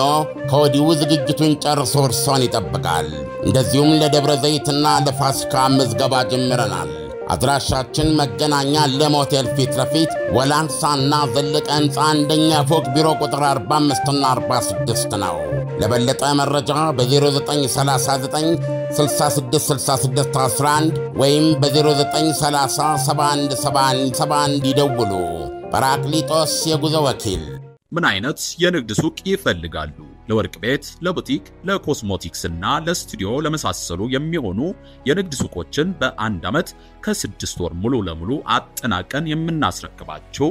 S4: ከወዲሁ ዝግጅቱን ጨርሶ እርሶን ይጠብቃል እንደዚሁም ለደብረ ዘይትና ለፋሲካ ምዝገባ ጀምረናል አድራሻችን መገናኛ ለሞቴል ፊት ለፊት ወላንሳና ዘለቀ ህንፃ አንደኛ ፎቅ ቢሮ ቁጥር 45 እና 46 ነው ለበለጠ መረጃ በ0939 666611 ወይም በ0930 717171 ይደውሉ ጰራቅሊጦስ የጉዞ ወኪል
S1: ምን አይነት የንግድ ሱቅ ይፈልጋሉ ለወርቅ ቤት ለቡቲክ ለኮስሞቲክስ እና ለስቱዲዮ ለመሳሰሉ የሚሆኑ የንግድ ሱቆችን በአንድ ዓመት ከ6 ወር ሙሉ ለሙሉ አጠናቀን የምናስረክባቸው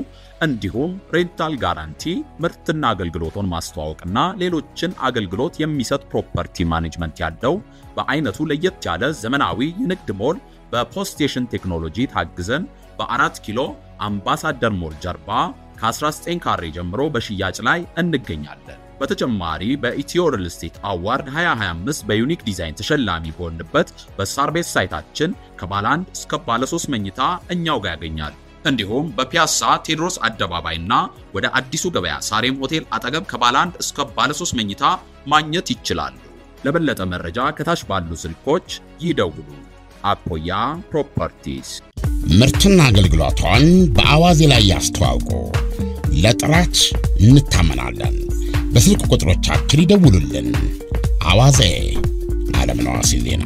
S1: እንዲሁም ሬንታል ጋራንቲ ምርትና አገልግሎቱን ማስተዋወቅና ሌሎችን አገልግሎት የሚሰጥ ፕሮፐርቲ ማኔጅመንት ያለው በአይነቱ ለየት ያለ ዘመናዊ የንግድ ሞል በፖስቴሽን ቴክኖሎጂ ታግዘን በ4 ኪሎ አምባሳደር ሞል ጀርባ ከ19 ካሬ ጀምሮ በሽያጭ ላይ እንገኛለን በተጨማሪ በኢትዮ ሪል ስቴት አዋርድ 2025 በዩኒክ ዲዛይን ተሸላሚ በሆንበት በሳርቤት ሳይታችን ከባለ 1 እስከ ባለ 3 መኝታ እኛው ጋር ያገኛሉ እንዲሁም በፒያሳ ቴዎድሮስ አደባባይና ወደ አዲሱ ገበያ ሳሬም ሆቴል አጠገብ ከባለ 1 እስከ ባለ 3 መኝታ ማግኘት ይችላሉ ለበለጠ መረጃ ከታች ባሉ ስልኮች ይደውሉ አፖያ ፕሮፐርቲስ
S4: ምርትና አገልግሎቷን በአዋዜ ላይ ያስተዋውቁ ለጥራች እንታመናለን በስልክ ቁጥሮቻችን ይደውሉልን አዋዜ ዓለምነህ ዋሴ ዜና